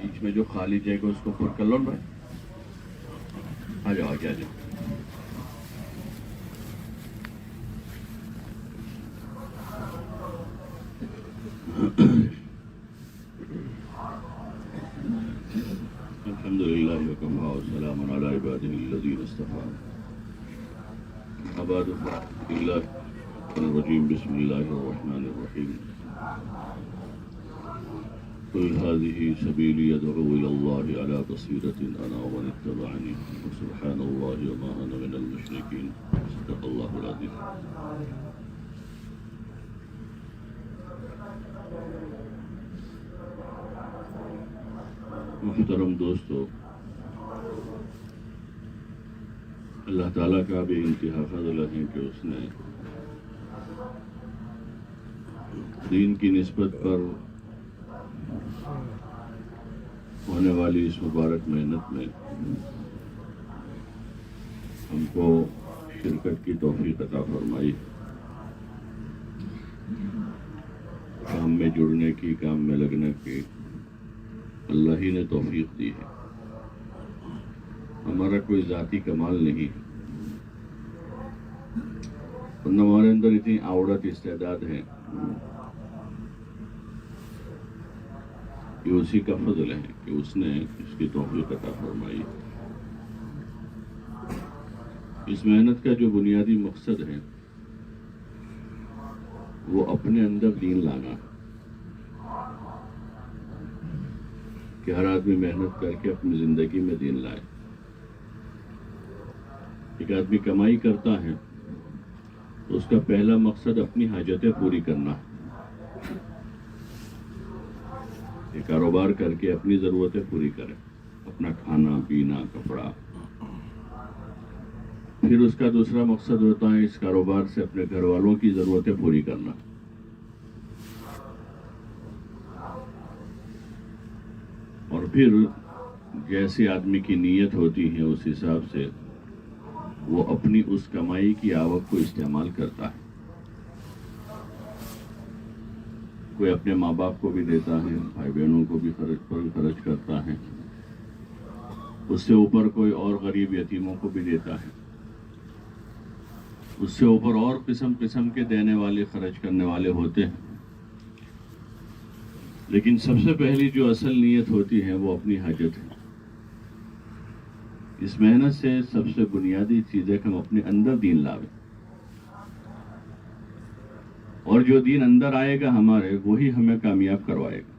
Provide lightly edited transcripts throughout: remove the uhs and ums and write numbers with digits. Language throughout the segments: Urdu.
بیچ میں جو خالی جگہ اس کو پر کر لو بھائی. آ جاؤ آگے آ جاؤ. الحمد للہ وکفى والسلام علی عباده الذین اصطفى. اما بعد فإن الرجیم بسم اللہ الرحمن الرحیم. قل هذه سبیلی ادعو إلى الله على بصیرة أنا ومن اتبعني وسبحان الله وما أنا من المشرکین. صدق اللہ العظیم. محترم دوستو، اللہ تعالیٰ کا بھی انتہا فضل ہے کہ اس نے دین کی نسبت پر ہونے والی اس مبارک محنت میں ہم کو شرکت کی توفیق عطا فرمائی. کام میں جڑنے کی، کام میں لگنے کی اللہ ہی نے توفیق دی ہے. ہمارا کوئی ذاتی کمال نہیں، ورنہ ہمارے اندر اتنی آوڑت استعداد ہے کہ اسی کا فضل ہے کہ اس نے اس کی توفیق عطا فرمائی. اس محنت کا جو بنیادی مقصد ہے وہ اپنے اندر دین لانا، کہ ہر آدمی محنت کر کے اپنی زندگی میں دین لائے. ایک آدمی کمائی کرتا ہے تو اس کا پہلا مقصد اپنی حاجتیں پوری کرنا ہے. یہ کاروبار کر کے اپنی ضرورتیں پوری کرے، اپنا کھانا پینا کپڑا. پھر اس کا دوسرا مقصد ہوتا ہے اس کاروبار سے اپنے گھر والوں کی ضرورتیں پوری کرنا. اور پھر جیسے آدمی کی نیت ہوتی ہے اس حساب سے وہ اپنی اس کمائی کی آوک کو استعمال کرتا ہے. کوئی اپنے ماں باپ کو بھی دیتا ہے، بھائی بہنوں کو بھی خرچ کرتا ہے. اس سے اوپر کوئی اور غریب یتیموں کو بھی دیتا ہے. اس سے اوپر اور قسم کے دینے والے، خرچ کرنے والے ہوتے ہیں. لیکن سب سے پہلی جو اصل نیت ہوتی ہے وہ اپنی حاجت ہے. اس محنت سے سب سے بنیادی چیز ہے کہ ہم اپنے اندر دین لاویں، اور جو دین اندر آئے گا ہمارے وہی ہمیں کامیاب کروائے گا.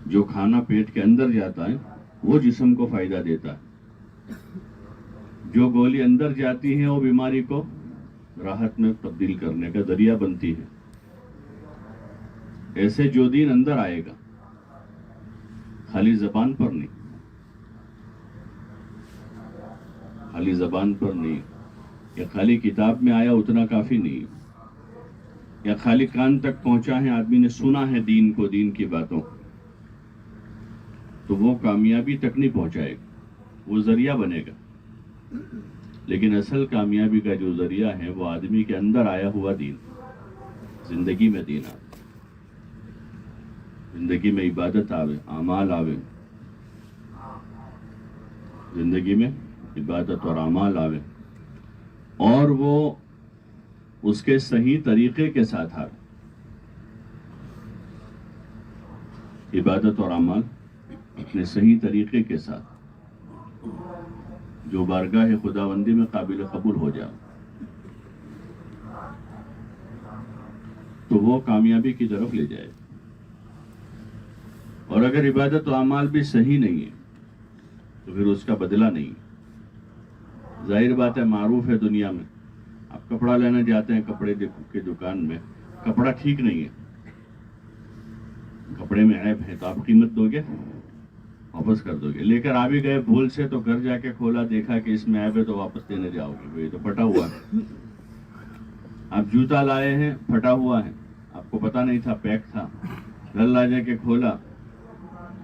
جو کھانا پیٹ کے اندر جاتا ہے وہ جسم کو فائدہ دیتا ہے. جو گولی اندر جاتی ہے وہ بیماری کو راحت میں تبدیل کرنے کا ذریعہ بنتی ہے. ایسے جو دین اندر آئے گا خالی زبان پر نہیں، خالی زبان پر نہیں، یا خالی کتاب میں آیا اتنا کافی نہیں، یا خالی کان تک پہنچا ہے، آدمی نے سنا ہے دین کو، دین کی باتوں، تو وہ کامیابی تک نہیں پہنچائے گا، وہ ذریعہ بنے گا. لیکن اصل کامیابی کا جو ذریعہ ہے وہ آدمی کے اندر آیا ہوا دین، زندگی میں دین آئے، زندگی میں عبادت آوے، اعمال آوے، زندگی میں عبادت اور اعمال آوے، اور وہ اس کے صحیح طریقے کے ساتھ آوے. عبادت اور اعمال اپنے صحیح طریقے کے ساتھ جو بارگاہ خداوندی میں قابل قبول ہو جائے تو وہ کامیابی کی طرف لے جائے. اور اگر عبادت و اعمال بھی صحیح نہیں ہے تو پھر اس کا بدلہ نہیں. ظاہر بات ہے، معروف ہے دنیا میں، آپ کپڑا لینا جاتے ہیں کپڑے کی دکان میں، کپڑا ٹھیک نہیں ہے، کپڑے میں عیب ہے، تو آپ قیمت دو گے؟ واپس کر دو گے. لے کر آ بھی گئے بھول سے تو گھر جا کے کھولا، دیکھا کہ اس میں عیب ہے تو واپس دینے جاؤ گے، یہ تو پھٹا ہوا ہے. آپ جوتا لائے ہیں پھٹا ہوا ہے، آپ کو پتا نہیں تھا، پیک تھا، گھر لا جا کے کھولا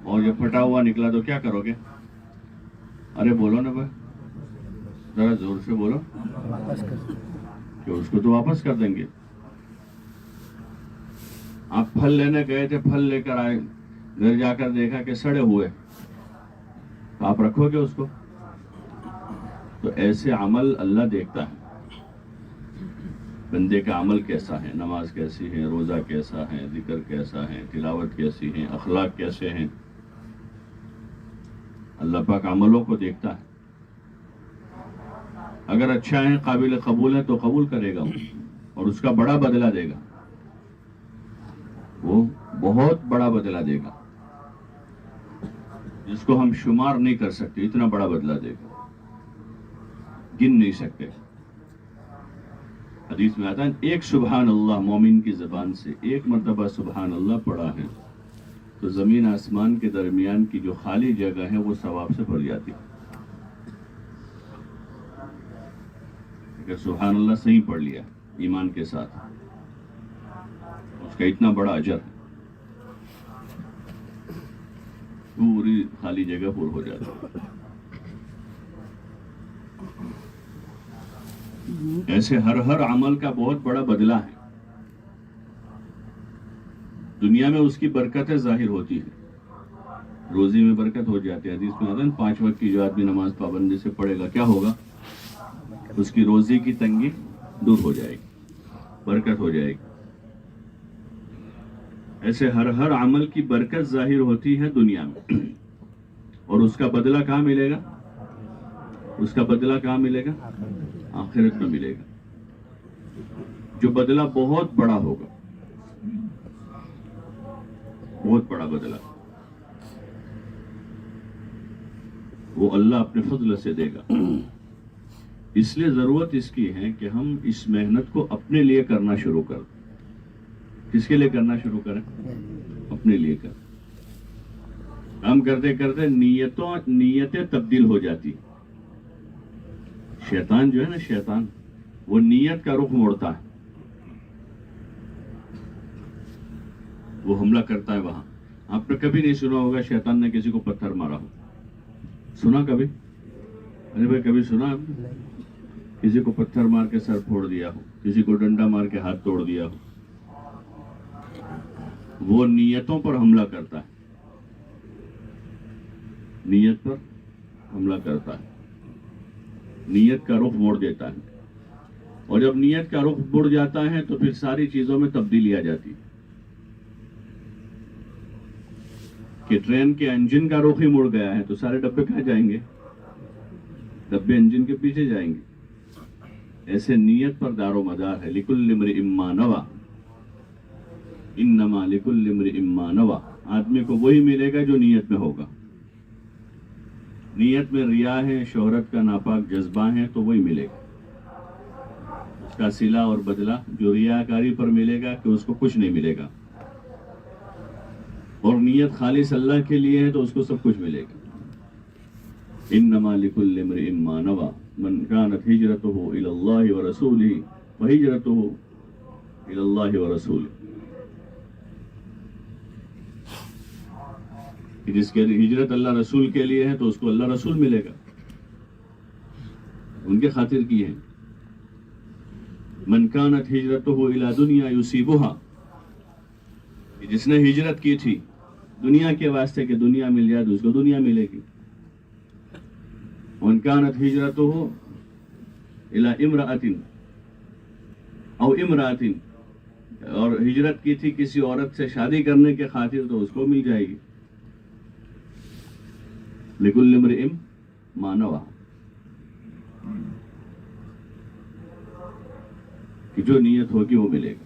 اور جب پھٹا ہوا نکلا تو کیا کرو گے؟ ارے بولو نا بھائی، ذرا زور سے بولو. کہ اس کو تو واپس کر دیں گے. آپ پھل لینے گئے تھے, پھل لے کر آئے, گھر جا کر دیکھا کہ سڑے ہوئے, تو آپ رکھو گے اس کو؟ تو ایسے عمل اللہ دیکھتا ہے, بندے کا عمل کیسا ہے, نماز کیسی ہے, روزہ کیسا ہے, ذکر کیسا ہے, تلاوت کیسی ہے, اخلاق کیسے ہیں. اللہ پاک عملوں کو دیکھتا ہے. اگر اچھا ہے, قابل قبول ہے, تو قبول کرے گا اور اس کا بڑا بدلہ دے گا, وہ بہت بڑا بدلہ دے گا جس کو ہم شمار نہیں کر سکتے. اتنا بڑا بدلہ دے گا, گن نہیں سکتے. حدیث میں آتا ہے ایک سبحان اللہ مومن کی زبان سے ایک مرتبہ سبحان اللہ پڑھا ہے تو زمین آسمان کے درمیان کی جو خالی جگہ ہے وہ ثواب سے بھر جاتی ہے. اگر سبحان اللہ صحیح پڑھ لیا ایمان کے ساتھ, اس کا اتنا بڑا اجر ہے, پوری خالی جگہ پر ہو جاتی ہے. ایسے ہر عمل کا بہت بڑا بدلہ ہے. دنیا میں اس کی برکتیں ظاہر ہوتی ہیں, روزی میں برکت ہو جاتی ہے. حدیث میں آتا ہے 5 وقت کی جو آدمی نماز پابندی سے پڑھے گا, کیا ہوگا؟ اس کی روزی کی تنگی دور ہو جائے گی, برکت ہو جائے گی. ایسے ہر عمل کی برکت ظاہر ہوتی ہے دنیا میں, اور اس کا بدلہ کہاں ملے گا؟ اس کا بدلہ کہاں ملے گا؟ آخرت میں ملے گا, جو بدلہ بہت بڑا ہوگا, بہت بڑا بدلہ وہ اللہ اپنے فضل سے دے گا. اس لیے ضرورت اس کی ہے کہ ہم اس محنت کو اپنے لیے کرنا شروع کر دیں. کس کے لیے کرنا شروع کریں؟ اپنے لیے کر. کام کرتے کرتے نیتیں تبدیل ہو جاتی. شیطان جو ہے نا, شیطان وہ نیت کا رخ موڑتا ہے, وہ حملہ کرتا ہے وہاں. آپ نے کبھی نہیں سنا ہوگا شیطان نے کسی کو پتھر مارا ہو, سنا کبھی؟ ارے بھائی کبھی سنا آپ نے کسی کو پتھر مار کے سر پھوڑ دیا ہو, کسی کو ڈنڈا مار کے ہاتھ توڑ دیا ہو؟ وہ نیتوں پر حملہ کرتا ہے, نیت پر حملہ کرتا ہے, نیت کا رخ موڑ دیتا ہے. اور جب نیت کا رخ مڑ جاتا ہے تو پھر ساری چیزوں میں تبدیلی آ جاتی ہے. کہ ٹرین کے انجن کا رخ ہی مڑ گیا ہے تو سارے ڈبے کہاں جائیں گے؟ ڈبے انجن کے پیچھے جائیں گے. ایسے نیت پر دار و مدار ہے. لِكُلِّ امْرِئٍ مَّا نَوَىٰ اِنَّمَا لِكُلِّ امْرِئٍ مَّا نَوَىٰ. آدمی کو وہی ملے گا جو نیت میں ہوگا. نیت میں ریا ہے, شہرت کا ناپاک جذبہ ہے, تو وہی ملے گا. اس کا صلہ اور بدلہ جو ریاکاری پر ملے گا کہ اس کو کچھ نہیں ملے گا, اور نیت خالص اللہ کے لیے ہے تو اس کو سب کچھ ملے گا. انما لکل امرئ ما نوى من كانت ہجرته الى اللہ ورسولہ فہجرته الى اللہ ورسولہ. جس کی ہجرت اللہ رسول کے لیے ہے تو اس کو اللہ رسول ملے گا, ان کے خاطر کی ہے. من كانت ہجرته الى دنیا یصیبها, جس نے ہجرت کی تھی دنیا کے واسطے کہ دنیا مل جائے تو اس کو دنیا ملے گی. وَمَنْ كَانَتْ هِجْرَتُهُ إِلَىٰ امْرَأَةٍ أَوْ امْرَأَةٍ, اور ہجرت کی تھی کسی عورت سے شادی کرنے کے خاطر تو اس کو مل جائے گی. لِكُلِّ امْرِئٍ مَّا نَوَىٰ, کہ جو نیت ہوگی وہ ملے گا.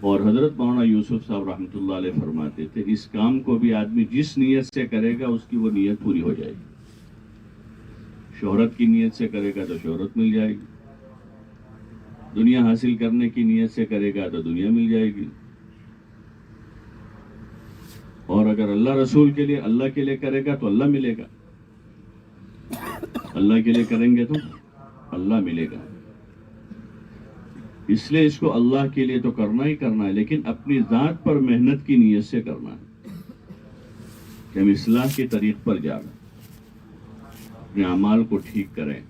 اور حضرت مولانا یوسف صاحب رحمۃ اللہ علیہ فرماتے تھے اس کام کو بھی آدمی جس نیت سے کرے گا اس کی وہ نیت پوری ہو جائے گی. شہرت کی نیت سے کرے گا تو شہرت مل جائے گی, دنیا حاصل کرنے کی نیت سے کرے گا تو دنیا مل جائے گی, اور اگر اللہ رسول کے لیے اللہ کے لیے کرے گا تو اللہ ملے گا. اللہ کے لیے کریں گے تو اللہ ملے گا. اس لیے اس کو اللہ کے لیے تو کرنا ہی کرنا ہے, لیکن اپنی ذات پر محنت کی نیت سے کرنا ہے کہ ہم اصلاح کے طریق پر جا رہے ہیں, اپنے اعمال کو ٹھیک کریں,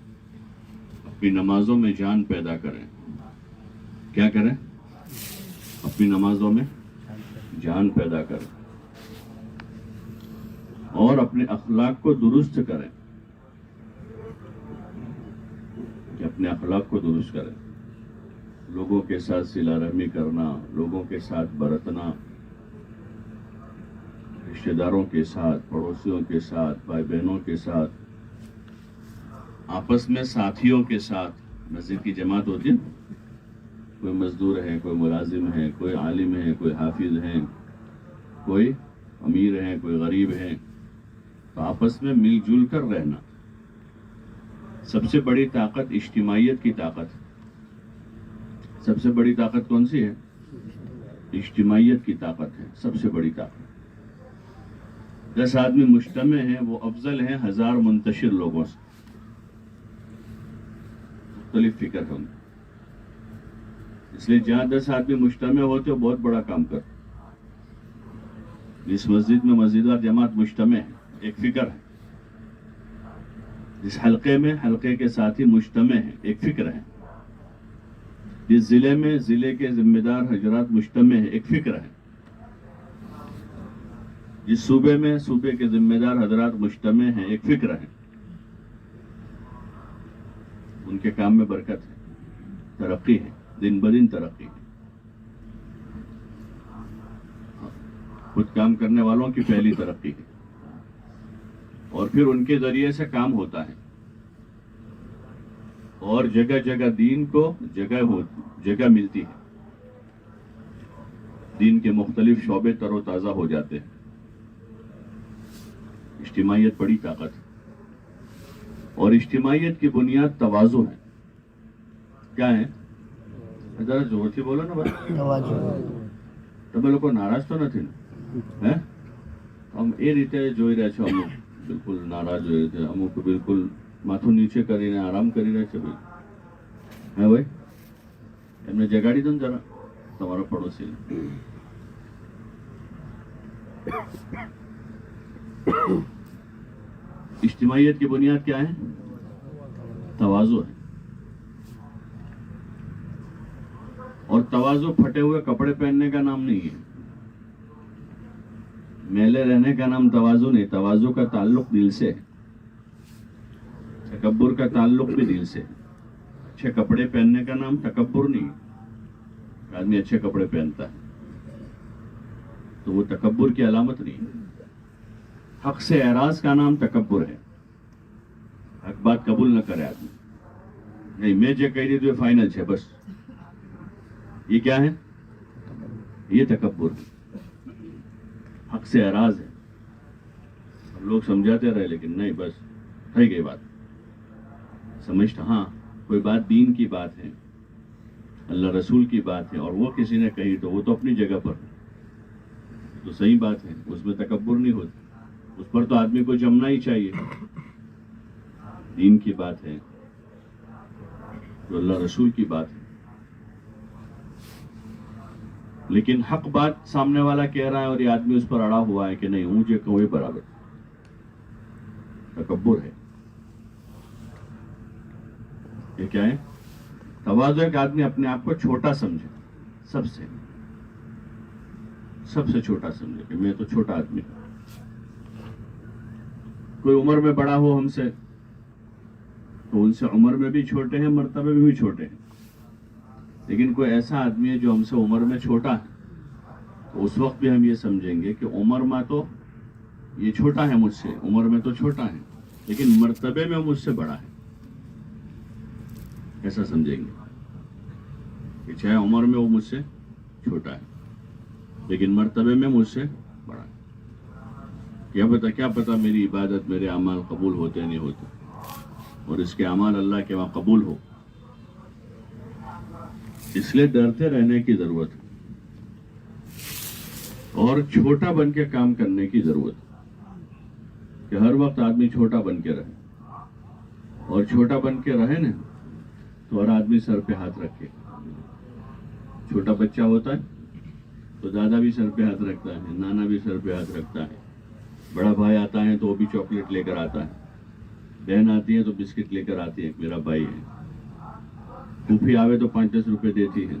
اپنی نمازوں میں جان پیدا کریں. کیا کریں؟ اپنی نمازوں میں جان پیدا کریں اور اپنے اخلاق کو درست کریں، کہ اپنے اخلاق کو درست کریں، لوگوں کے ساتھ صلہ رحمی کرنا، لوگوں کے ساتھ برتنا، رشتہ داروں کے ساتھ، پڑوسیوں کے ساتھ، بھائی بہنوں کے ساتھ، آپس میں ساتھیوں کے ساتھ۔ مسجد کی جماعت ہوتی ہے، کوئی مزدور ہے، کوئی ملازم ہے، کوئی عالم ہے، کوئی حافظ ہے، کوئی امیر ہے، کوئی غریب ہے، تو آپس میں مل جل کر رہنا۔ سب سے بڑی طاقت اجتماعیت کی طاقت ہے۔ سب سے بڑی طاقت کون سی ہے؟ اجتماعیت کی طاقت ہے، سب سے بڑی طاقت۔ 10 آدمی مجتمع ہیں، وہ افضل ہیں 1000 منتشر لوگوں سے۔ مختلف فکر ہے ان کی، اس لیے جہاں 10 آدمی مجتمع ہوتے وہ بہت بڑا کام کرتے۔ جس مسجد میں مسجدوار جماعت مجتمع ہے، ایک فکر ہے۔ جس حلقے میں حلقے کے ساتھی مجتمع ہیں، ایک فکر ہے۔ جس ضلع میں ضلع کے ذمہ دار حضرات مجتمع ہیں، ایک فکر ہے۔ جس صوبے میں صوبے کے ذمہ دار حضرات مجتمع ہیں، ایک فکر ہے۔ ان کے کام میں برکت ہے، ترقی ہے، دن بدن ترقی ہے۔ خود کام کرنے والوں کی پہلی ترقی ہے، اور پھر ان کے ذریعے سے کام ہوتا ہے، اور جگہ جگہ دین کو جگہ ملتی ہے۔ دین کے مختلف شعبے تر و تازہ ہو جاتے ہیں۔ اجتماعیت بڑی طاقت ہے، اور اجتماعیت کی بنیاد تواضع ہے۔ کیا ہے؟ ذرا زور سے بولو نا بھائی، تمہیں لوگ ناراض تو نہ ہم یہ ریتے જોઈ રહ્યા છો અમુક બિલકુલ નારાજ હોઈ રહ્યા છે, અમુક બિલકુલ માથું નીચે કરીને આરામ કરી રહ્યા છે ભાઈ। હે ભાઈ, એમને જગાડી દો ને જરા, તમારો પડોશી। اجتماعیت کی بنیاد کیا ہے؟ تواضع ہے، اور تواضع پھٹے ہوئے کپڑے پہننے کا نام نہیں ہے، میلے رہنے کا نام تواضع نہیں۔ تواضع کا تعلق دل سے ہے، تکبر کا تعلق بھی دل سے ہے۔ اچھے کپڑے پہننے کا نام تکبر نہیں ہے۔ آدمی اچھے کپڑے پہنتا ہے تو وہ تکبر کی علامت نہیں ہے۔ حق سے اعراض کا نام تکبر ہے، حق بات قبول نہ کرے آدمی، نہیں میں جو کہہ دی تو یہ فائنل ہے بس، یہ کیا ہے؟ یہ تکبر ہے، حق سے اعراض ہے۔ لوگ سمجھاتے رہے لیکن نہیں، بس رہ گئی بات سمجھتا۔ ہاں کوئی بات دین کی بات ہے، اللہ رسول کی بات ہے، اور وہ کسی نے کہی تو وہ تو اپنی جگہ پر تو صحیح بات ہے، اس میں تکبر نہیں ہوتا، اس پر تو آدمی کو جمنا ہی چاہیے۔ دین کی بات ہے، جو اللہ رسول کی بات ہے، لیکن حق بات سامنے والا کہہ رہا ہے اور یہ آدمی اس پر اڑا ہوا ہے کہ نہیں مجھے کوئی برابر، تکبر ہے۔ یہ کیا ہے؟ تواضع ایک آدمی اپنے آپ کو چھوٹا سمجھے، سب سے چھوٹا سمجھے کہ میں تو چھوٹا آدمی ہوں۔ کوئی عمر میں بڑا ہو ہم سے تو ان سے عمر میں بھی چھوٹے ہیں، مرتبے میں بھی چھوٹے ہیں، لیکن کوئی ایسا آدمی ہے جو ہم سے عمر میں چھوٹا ہے تو اس وقت بھی ہم یہ سمجھیں گے کہ عمر میں تو یہ چھوٹا ہے مجھ سے، عمر میں تو چھوٹا ہے لیکن مرتبے میں مجھ سے بڑا ہے، ایسا سمجھیں گے کہ چاہے عمر میں وہ مجھ سے چھوٹا ہے لیکن مرتبے میں مجھ سے بڑا ہے۔ کیا پتا میری عبادت، میرے اعمال قبول ہوتے نہیں ہوتے، اور اس کے اعمال اللہ کے وہاں قبول ہو۔ اس لیے ڈرتے رہنے کی ضرورت ہے اور چھوٹا بن کے کام کرنے کی ضرورت ہے، کہ ہر وقت آدمی چھوٹا بن کے رہے، اور چھوٹا بن کے رہے نا تو ہر آدمی سر پہ ہاتھ رکھے۔ چھوٹا بچہ ہوتا ہے تو دادا بھی سر پہ ہاتھ رکھتا ہے، نانا بھی سر پہ ہاتھ رکھتا ہے، بڑا بھائی آتا ہے تو وہ بھی چاکلیٹ لے کر آتا ہے، بہن آتی ہے تو بسکٹ لے کر آتی ہے، میرا بھائی ہے، پھوپھی آوے تو 5-10 روپے دیتی ہے،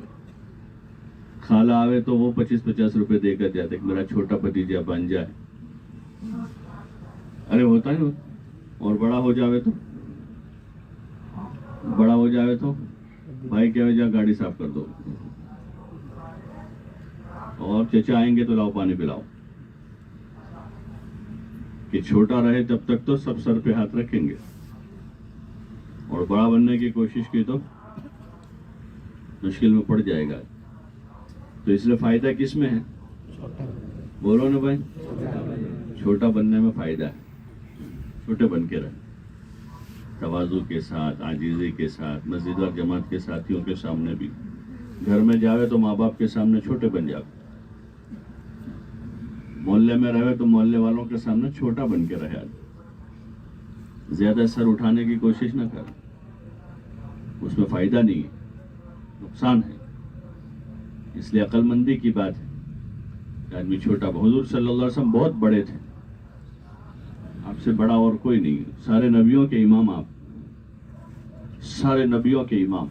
خالہ آوے تو وہ 25-50 روپے دے کر جاتے کہ میرا چھوٹا بھتیجا بن جائے. ارے ہوتا ہے. اور بڑا ہو جاوے تو بھائی کیا جا گاڑی صاف کر دو, اور چچا آئیں گے تو لاؤ پانی پلاؤ. کہ چھوٹا رہے تب تک تو سب سر پہ ہاتھ رکھیں گے, اور بڑا بننے کی کوشش کی تو مشکل میں پڑ جائے گا. تو اس لیے فائدہ کس میں ہے؟ بولو نا بھائی, چھوٹا بننے میں فائدہ ہے. چھوٹے بن کے رہے, تواضع کے ساتھ, عاجزی کے ساتھ, مسجد اور جماعت کے ساتھیوں کے سامنے بھی. گھر میں جاوے تو ماں باپ کے سامنے چھوٹے بن جاؤ. محلے میں رہے تو محلے والوں کے سامنے چھوٹا بن کے رہے. زیادہ سر اٹھانے کی کوشش نہ کر, اس میں فائدہ نہیں ہے, نقصان ہے. اس لیے عقل مندی کی بات ہے کہ آدمی چھوٹا. حضور صلی اللہ علیہ وسلم بہت بڑے تھے, آپ سے بڑا اور کوئی نہیں. سارے نبیوں کے امام آپ, سارے نبیوں کے امام.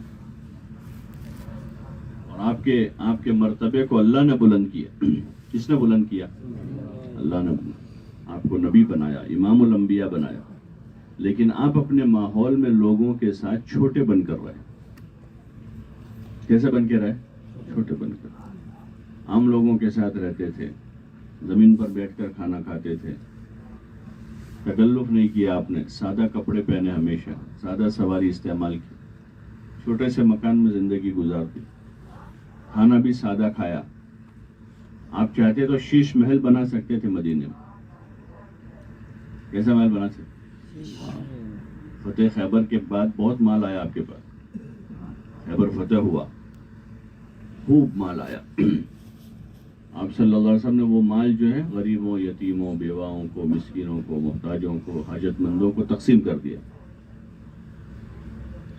اور آپ کے مرتبے کو اللہ نے بلند کیا. کس نے بلند کیا؟ اللہ نے. آپ کو نبی بنایا, امام الانبیاء بنایا. لیکن آپ اپنے ماحول میں لوگوں کے ساتھ چھوٹے بن کر رہے. کیسے بن کے رہے؟ چھوٹے بن کر. عام لوگوں کے ساتھ رہتے تھے, زمین پر بیٹھ کر کھانا کھاتے تھے, تکلف نہیں کیا آپ نے, سادہ کپڑے پہنے, ہمیشہ سادہ سواری استعمال کی, چھوٹے سے مکان میں زندگی گزارتی, کھانا بھی سادہ کھایا. آپ چاہتے تو شیش محل بنا سکتے تھے مدینے میں. کیسا محل بنا سکتے؟ فتح خیبر کے بعد بہت مال آیا آپ کے پاس. خیبر فتح ہوا, خوب مال آیا. آپ صلی اللہ علیہ وسلم نے وہ مال جو ہے غریبوں, یتیموں, بیواؤں کو, مسکینوں کو, محتاجوں کو, حاجت مندوں کو تقسیم کر دیا.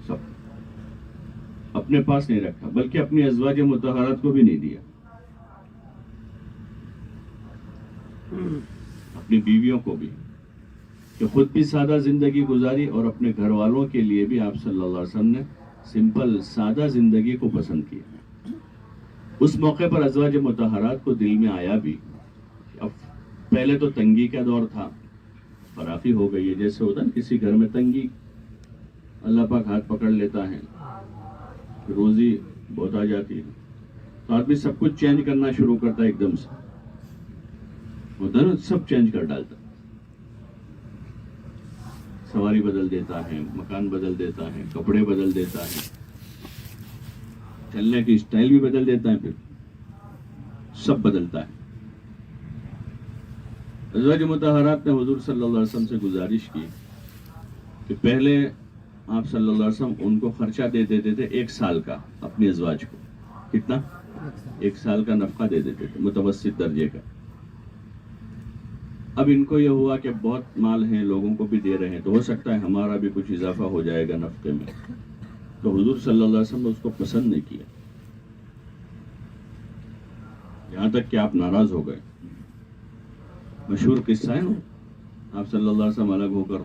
سب اپنے پاس نہیں رکھا, بلکہ اپنی ازواج مطہرات کو بھی نہیں دیا. اپنی بیویوں کو بھی, کہ خود بھی سادہ زندگی گزاری, اور اپنے گھر والوں کے لیے بھی آپ صلی اللہ علیہ وسلم نے سمپل سادہ زندگی کو پسند کیا. اس موقع پر ازواج مطہرات کو دل میں آیا بھی, اب پہلے تو تنگی کا دور تھا, فراخی ہو گئی ہے. جیسے ہوتا ہے کسی گھر میں تنگی, اللہ پاک ہاتھ پکڑ لیتا ہے, روزی بہت آ جاتی ہے, تو آدمی سب کچھ چینج کرنا شروع کرتا ہے. ایک دم سے ہوتا ہے نا, سب چینج کر ڈالتا, سواری بدل دیتا ہے, مکان بدل دیتا ہے, کپڑے بدل دیتا ہے, چلنے کی اسٹائل بھی بدل دیتا ہے, پھر سب بدلتا ہے. ازواج مطہرات نے حضور صلی اللہ علیہ وسلم سے گزارش کی کہ پہلے آپ صلی اللہ علیہ وسلم ان کو خرچہ دے دیتے تھے 1 سال کا, اپنی ازواج کو. کتنا؟ 1 سال کا نفقہ دے دیتے تھے, متوسط درجے کا. اب ان کو یہ ہوا کہ بہت مال ہیں, لوگوں کو بھی دے رہے ہیں, تو ہو سکتا ہے ہمارا بھی کچھ اضافہ ہو جائے گا نفقے میں. تو حضور صلی اللہ علیہ وسلم نے اس کو پسند نہیں کیا, یہاں تک کہ آپ ناراض ہو گئے. مشہور قصہ ہے نا, آپ صلی اللہ علیہ وسلم الگ ہو کر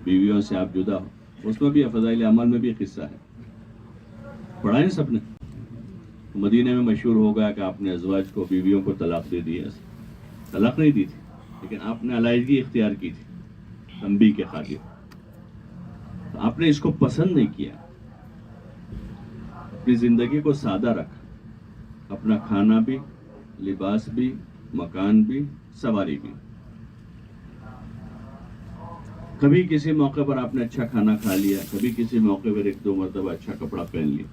بیویوں سے آپ جدا ہو. اس میں بھی فضائل اعمال میں بھی قصہ ہے, پڑھا ہے سب نے. مدینے میں مشہور ہو گیا کہ آپ نے ازواج کو, بیویوں کو طلاق دے دی. طلاق نہیں دی تھی, لیکن آپ نے علیحدگی اختیار کی تھی تنبیہ کے خاطر. تو آپ نے اس کو پسند نہیں کیا, اپنی زندگی کو سادہ رکھا. اپنا کھانا بھی, لباس بھی, مکان بھی, سواری بھی. کبھی کسی موقع پر آپ نے اچھا کھانا کھا لیا, کبھی کسی موقع پر 1-2 مرتبہ اچھا کپڑا پہن لیا.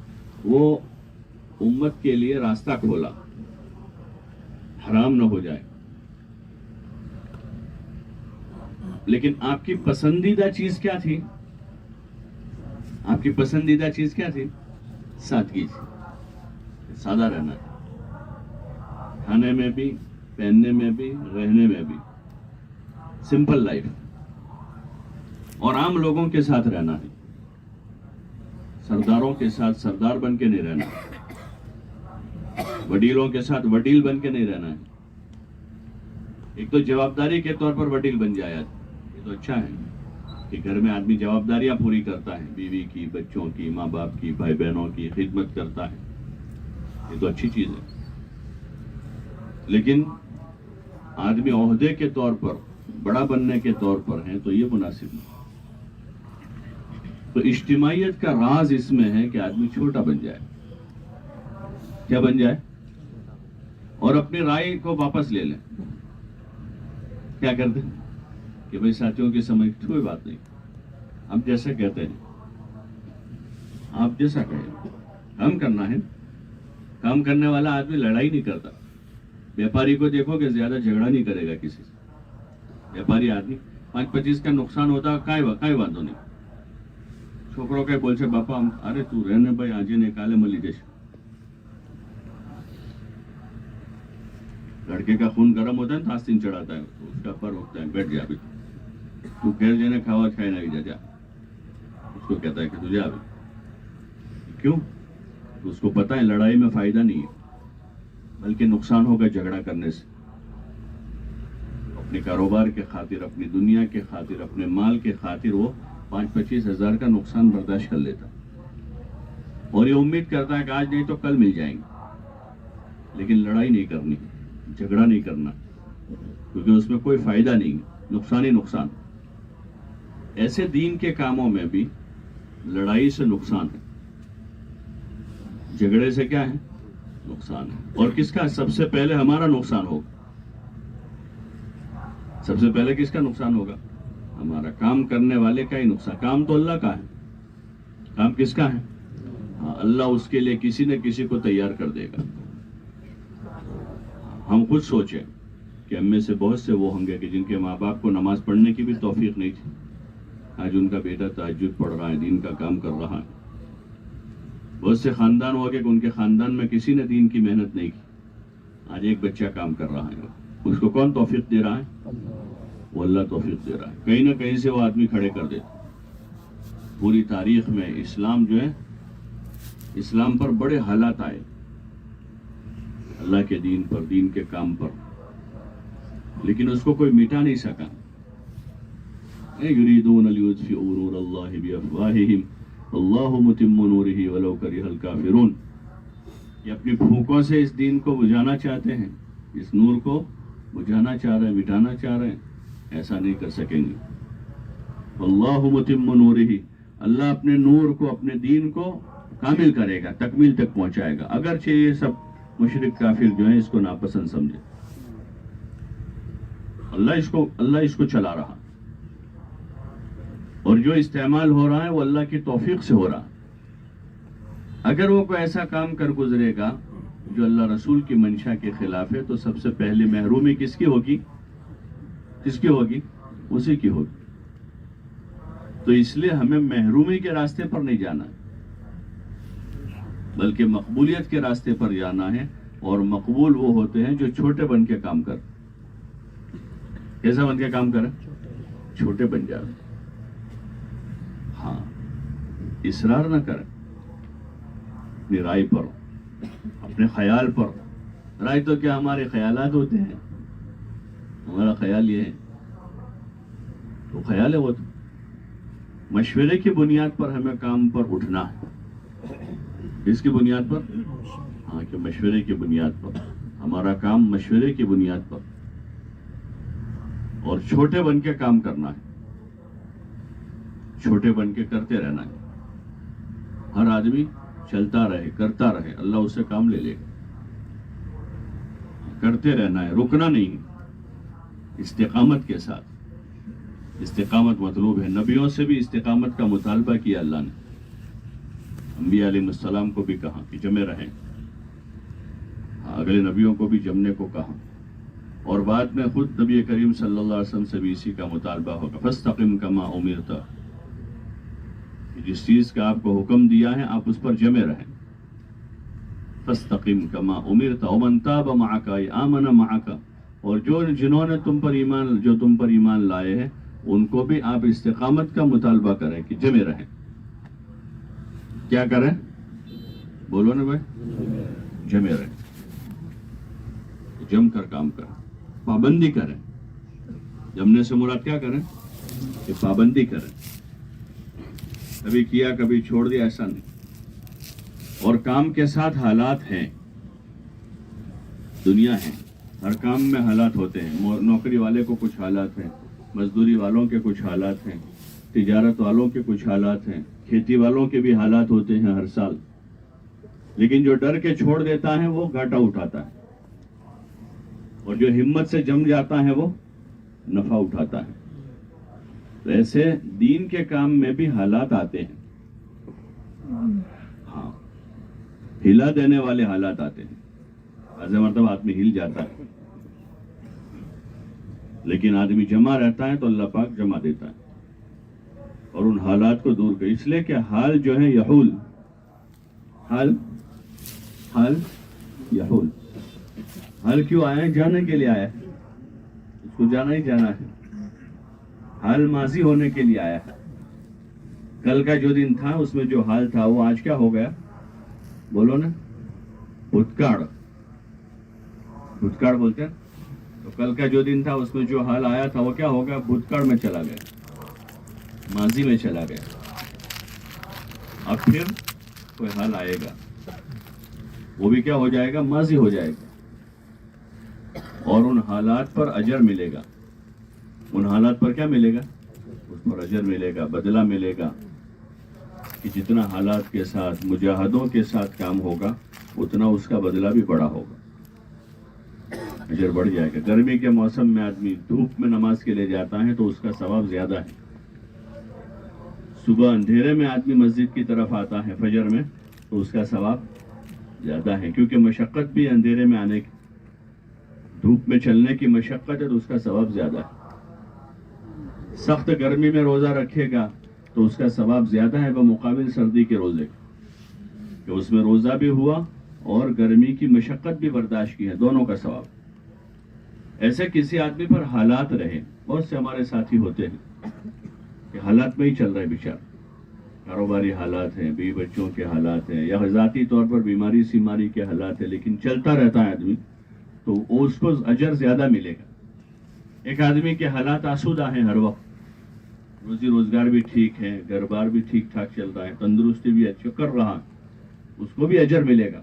وہ امت کے لیے راستہ کھولا, حرام نہ ہو جائے. لیکن آپ کی پسندیدہ چیز کیا تھی؟ آپ کی پسندیدہ چیز کیا تھی؟ سادگی تھی, سادہ رہنا تھا. کھانے میں بھی, پہننے میں بھی, رہنے میں بھی سمپل لائف, اور عام لوگوں کے ساتھ رہنا ہے. سرداروں کے ساتھ سردار بن کے نہیں رہنا, وڈیلوں کے ساتھ وڈیل بن کے نہیں رہنا ہے. ایک تو جوابداری کے طور پر وڈیل بن جائے, یہ تو اچھا ہے کہ گھر میں آدمی جوابداریاں پوری کرتا ہے, بیوی کی, بچوں کی, ماں باپ کی, بھائی بہنوں کی خدمت کرتا ہے. یہ تو اچھی چیز ہے، لیکن آدمی عہدے کے طور پر، بڑا بننے کے طور پر ہیں تو یہ مناسب نہیں۔ تو اجتماعیت کا راز اس میں ہے کہ آدمی چھوٹا بن جائے، کیا بن جائے، اور اپنی رائے کو واپس لے لیں۔ کیا کرتے ہیں کہ بھائی ساتھیوں کی سمجھ کوئی بات نہیں، ہم جیسا کہتے ہیں، آپ جیسا کہیں، کام کرنا ہے۔ کام کرنے والا آدمی لڑائی نہیں کرتا۔ بیپاری کو دیکھو کہ زیادہ جھگڑا نہیں کرے گا کسی سے۔ بیپاری آدمی 5-25 کا نقصان ہوتا ہے، کائی باندھو نہیں۔ چھوکروں کے بول سے باپا ارے تو رہنے بھائی آجے نکالے ملی جیسے۔ لڑکے کا خون گرم ہوتا ہے تو آستین چڑھاتا ہے، تو اس کا پر ہوتا ہے، بیٹھ جا ابھی تو گھر جانے کھاوا کھائے نہ جا، اس کو کہتا ہے کہ تو جا ابھی۔ کیوں؟ تو اس کو پتا ہے لڑائی میں فائدہ نہیں ہے، بلکہ نقصان ہوگا جھگڑا کرنے سے۔ اپنے کاروبار کے خاطر، اپنی دنیا کے خاطر، اپنے مال کے خاطر وہ 5-25 ہزار کا نقصان برداشت کر لیتا، اور یہ امید کرتا ہے کہ آج نہیں تو کل مل جائیں گے، لیکن لڑائی نہیں کرنی، جھگڑا نہیں کرنا، کیونکہ اس میں کوئی فائدہ نہیں، نقصان ہی نقصان۔ ایسے دین کے کاموں میں بھی لڑائی سے نقصان ہے، جھگڑے سے کیا ہے، نقصان ہے۔ اور کس کا سب سے پہلے ہمارا نقصان ہوگا؟ سب سے پہلے کس کا نقصان ہوگا؟ ہمارا، کام کرنے والے کا ہی نقصان۔ کام تو اللہ کا ہے، کام کس کا ہے؟ ہاں، اللہ اس کے لیے کسی نہ کسی کو تیار کر دے گا۔ ہم خود سوچیں کہ ہم میں سے بہت سے وہ ہوں گے کہ جن کے ماں باپ کو نماز پڑھنے کی بھی توفیق نہیں تھی، آج ان کا بیٹا تہجد پڑھ رہا ہے، دین کا کام کر رہا ہے۔ بہت سے خاندان ہو گئے کہ ان کے خاندان میں کسی نے دین کی محنت نہیں کی، آج ایک بچہ کام کر رہا ہے، اس کو کون توفیق دے رہا ہے؟ وہ اللہ توفیق دے رہا ہے۔ کہیں نہ کہیں سے وہ آدمی کھڑے کر دیتا۔ پوری تاریخ میں اسلام جو ہے، اسلام پر بڑے حالات آئے، اللہ کے دین پر، دین کے کام پر، لیکن اس کو کوئی مٹا نہیں سکا۔ یریدون لیطفئوا نور اللہ بافواہہم اللہ متم نورہ ولو کرہ الکافرون۔ یہ اپنی پھونکوں سے اس دین کو بجھانا چاہتے ہیں، اس نور کو بجھانا چاہ رہے ہیں، مٹانا چاہ رہے ہیں، ایسا نہیں کر سکیں گے۔ اللہ متم نورہ، اللہ اپنے نور کو، اپنے دین کو کامل کرے گا، تکمیل تک پہنچائے گا، اگرچہ یہ سب مشرک کافر جو ہیں اس کو ناپسند سمجھے۔ اللہ اس کو چلا رہا، اور جو استعمال ہو رہا ہے وہ اللہ کی توفیق سے ہو رہا۔ اگر وہ کوئی ایسا کام کر گزرے گا جو اللہ رسول کی منشا کے خلاف ہے، تو سب سے پہلے محرومی کس کی ہوگی؟ کس کی ہوگی؟ اسی کی ہوگی۔ تو اس لیے ہمیں محرومی کے راستے پر نہیں جانا ہے، بلکہ مقبولیت کے راستے پر جانا ہے۔ اور مقبول وہ ہوتے ہیں جو چھوٹے بن کے کام کر۔ کیسا بن کے کام کریں؟ چھوٹے بن جائیں۔ ہاں، اصرار نہ کریں اپنی رائے پر، اپنے خیال پر۔ رائے تو کیا ہمارے خیالات ہوتے ہیں، ہمارا خیال یہ ہے، تو خیال ہے وہ تو مشورے کی بنیاد پر ہمیں کام پر اٹھنا ہے۔ اس کی بنیاد پر؟ ہاں، کہ مشورے کی بنیاد پر ہمارا کام، مشورے کی بنیاد پر، اور چھوٹے بن کے کام کرنا ہے، چھوٹے بن کے کرتے رہنا ہے۔ ہر آدمی چلتا رہے، کرتا رہے، اللہ اس سے کام لے لے گا۔ کرتے رہنا ہے، رکنا نہیں، استقامت کے ساتھ۔ استقامت مطلوب ہے۔ نبیوں سے بھی استقامت کا مطالبہ کیا اللہ نے، انبیاء علیہ السلام کو بھی کہا کہ جمے رہیں، اگلے نبیوں کو بھی جمنے کو کہا، اور بعد میں خود نبی کریم صلی اللہ علیہ وسلم سے بھی اسی کا مطالبہ ہوگا۔ فاستقم کما امرت، جس چیز کا آپ کو حکم دیا ہے آپ اس پر جمے رہیں۔ فاستقم کما امرت ومن تاب معک آمن معک، اور جنہوں نے تم پر ایمان لائے ہیں ان کو بھی آپ استقامت کا مطالبہ کریں کہ جمے رہیں۔ کیا کریں؟ بولو نا بھائی، جمے رہیں، جم کر کام کریں، پابندی کریں۔ جمنے سے مراد کیا کریں؟ کہ پابندی کریں، کبھی کیا کبھی چھوڑ دیا ایسا نہیں۔ اور کام کے ساتھ حالات ہیں، دنیا ہے، ہر کام میں حالات ہوتے ہیں. نوکری والے کو کچھ حالات ہیں، مزدوری والوں کے کچھ حالات ہیں، تجارت والوں کے کچھ حالات ہیں، کھیتی والوں کے بھی حالات ہوتے ہیں ہر سال. لیکن جو ڈر کے چھوڑ دیتا ہے وہ گھاٹا اٹھاتا ہے، اور جو ہمت سے جم جاتا ہے وہ نفع اٹھاتا ہے. تو ایسے دین کے کام میں بھی حالات آتے ہیں. ہاں، ہلا دینے والے حالات آتے ہیں. ایسے مرتبہ آدمی ہل جاتا ہے، لیکن آدمی جمع رہتا ہے تو اللہ پاک جمع دیتا ہے اور ان حالات کو دور کر. اس لیے کہ حال جو ہے یحول، حال یحول. حال کیوں آیا ہے؟ جانے کے لیے آیا ہے، اس کو جانا ہی جانا ہے. حال ماضی ہونے کے لیے آیا ہے. کل کا جو دن تھا اس میں جو حال تھا وہ آج کیا ہو گیا؟ بولو نا، بھوتکاڑ. بھوتکاڑ بولتے ہیں. تو کل کا جو دن تھا اس میں جو حال آیا تھا وہ کیا ہو گیا؟ بھوتکاڑ میں چلا گیا، ماضی میں چلا گیا. اب پھر کوئی حال آئے گا، وہ بھی کیا ہو جائے گا؟ ماضی ہو جائے گا. اور ان حالات پر اجر ملے گا. ان حالات پر کیا ملے گا؟ اس پر اجر ملے گا، بدلہ ملے گا. کہ جتنا حالات کے ساتھ، مجاہدوں کے ساتھ کام ہوگا اتنا اس کا بدلہ بھی بڑا ہوگا، اجر بڑھ جائے گا. گرمی کے موسم میں آدمی دھوپ میں نماز کے لیے جاتا ہے تو اس کا ثواب زیادہ ہے. صبح اندھیرے میں آدمی مسجد کی طرف آتا ہے فجر میں تو اس کا ثواب زیادہ ہے، کیونکہ مشقت بھی اندھیرے میں آنے کی، دھوپ میں چلنے کی مشقت ہے تو اس کا ثواب زیادہ ہے. سخت گرمی میں روزہ رکھے گا تو اس کا ثواب زیادہ ہے بمقابل سردی کے روزے کہ اس میں روزہ بھی ہوا اور گرمی کی مشقت بھی برداشت کی ہے، دونوں کا ثواب. ایسے کسی آدمی پر حالات رہے، بہت سے ہمارے ساتھی ہوتے ہیں کہ حالات میں ہی چل رہے بیچار. کاروباری حالات ہیں، بیوی بچوں کے حالات ہیں، یا ذاتی طور پر بیماری سیماری کے حالات ہیں، لیکن چلتا رہتا ہے آدمی تو اس کو اجر زیادہ ملے گا. ایک آدمی کے حالات آسودہ ہیں، ہر وقت روزی روزگار بھی ٹھیک ہے، گھر بار بھی ٹھیک ٹھاک چل رہا ہے، تندرستی بھی اچھا کر رہا ہے، اس کو بھی اجر ملے گا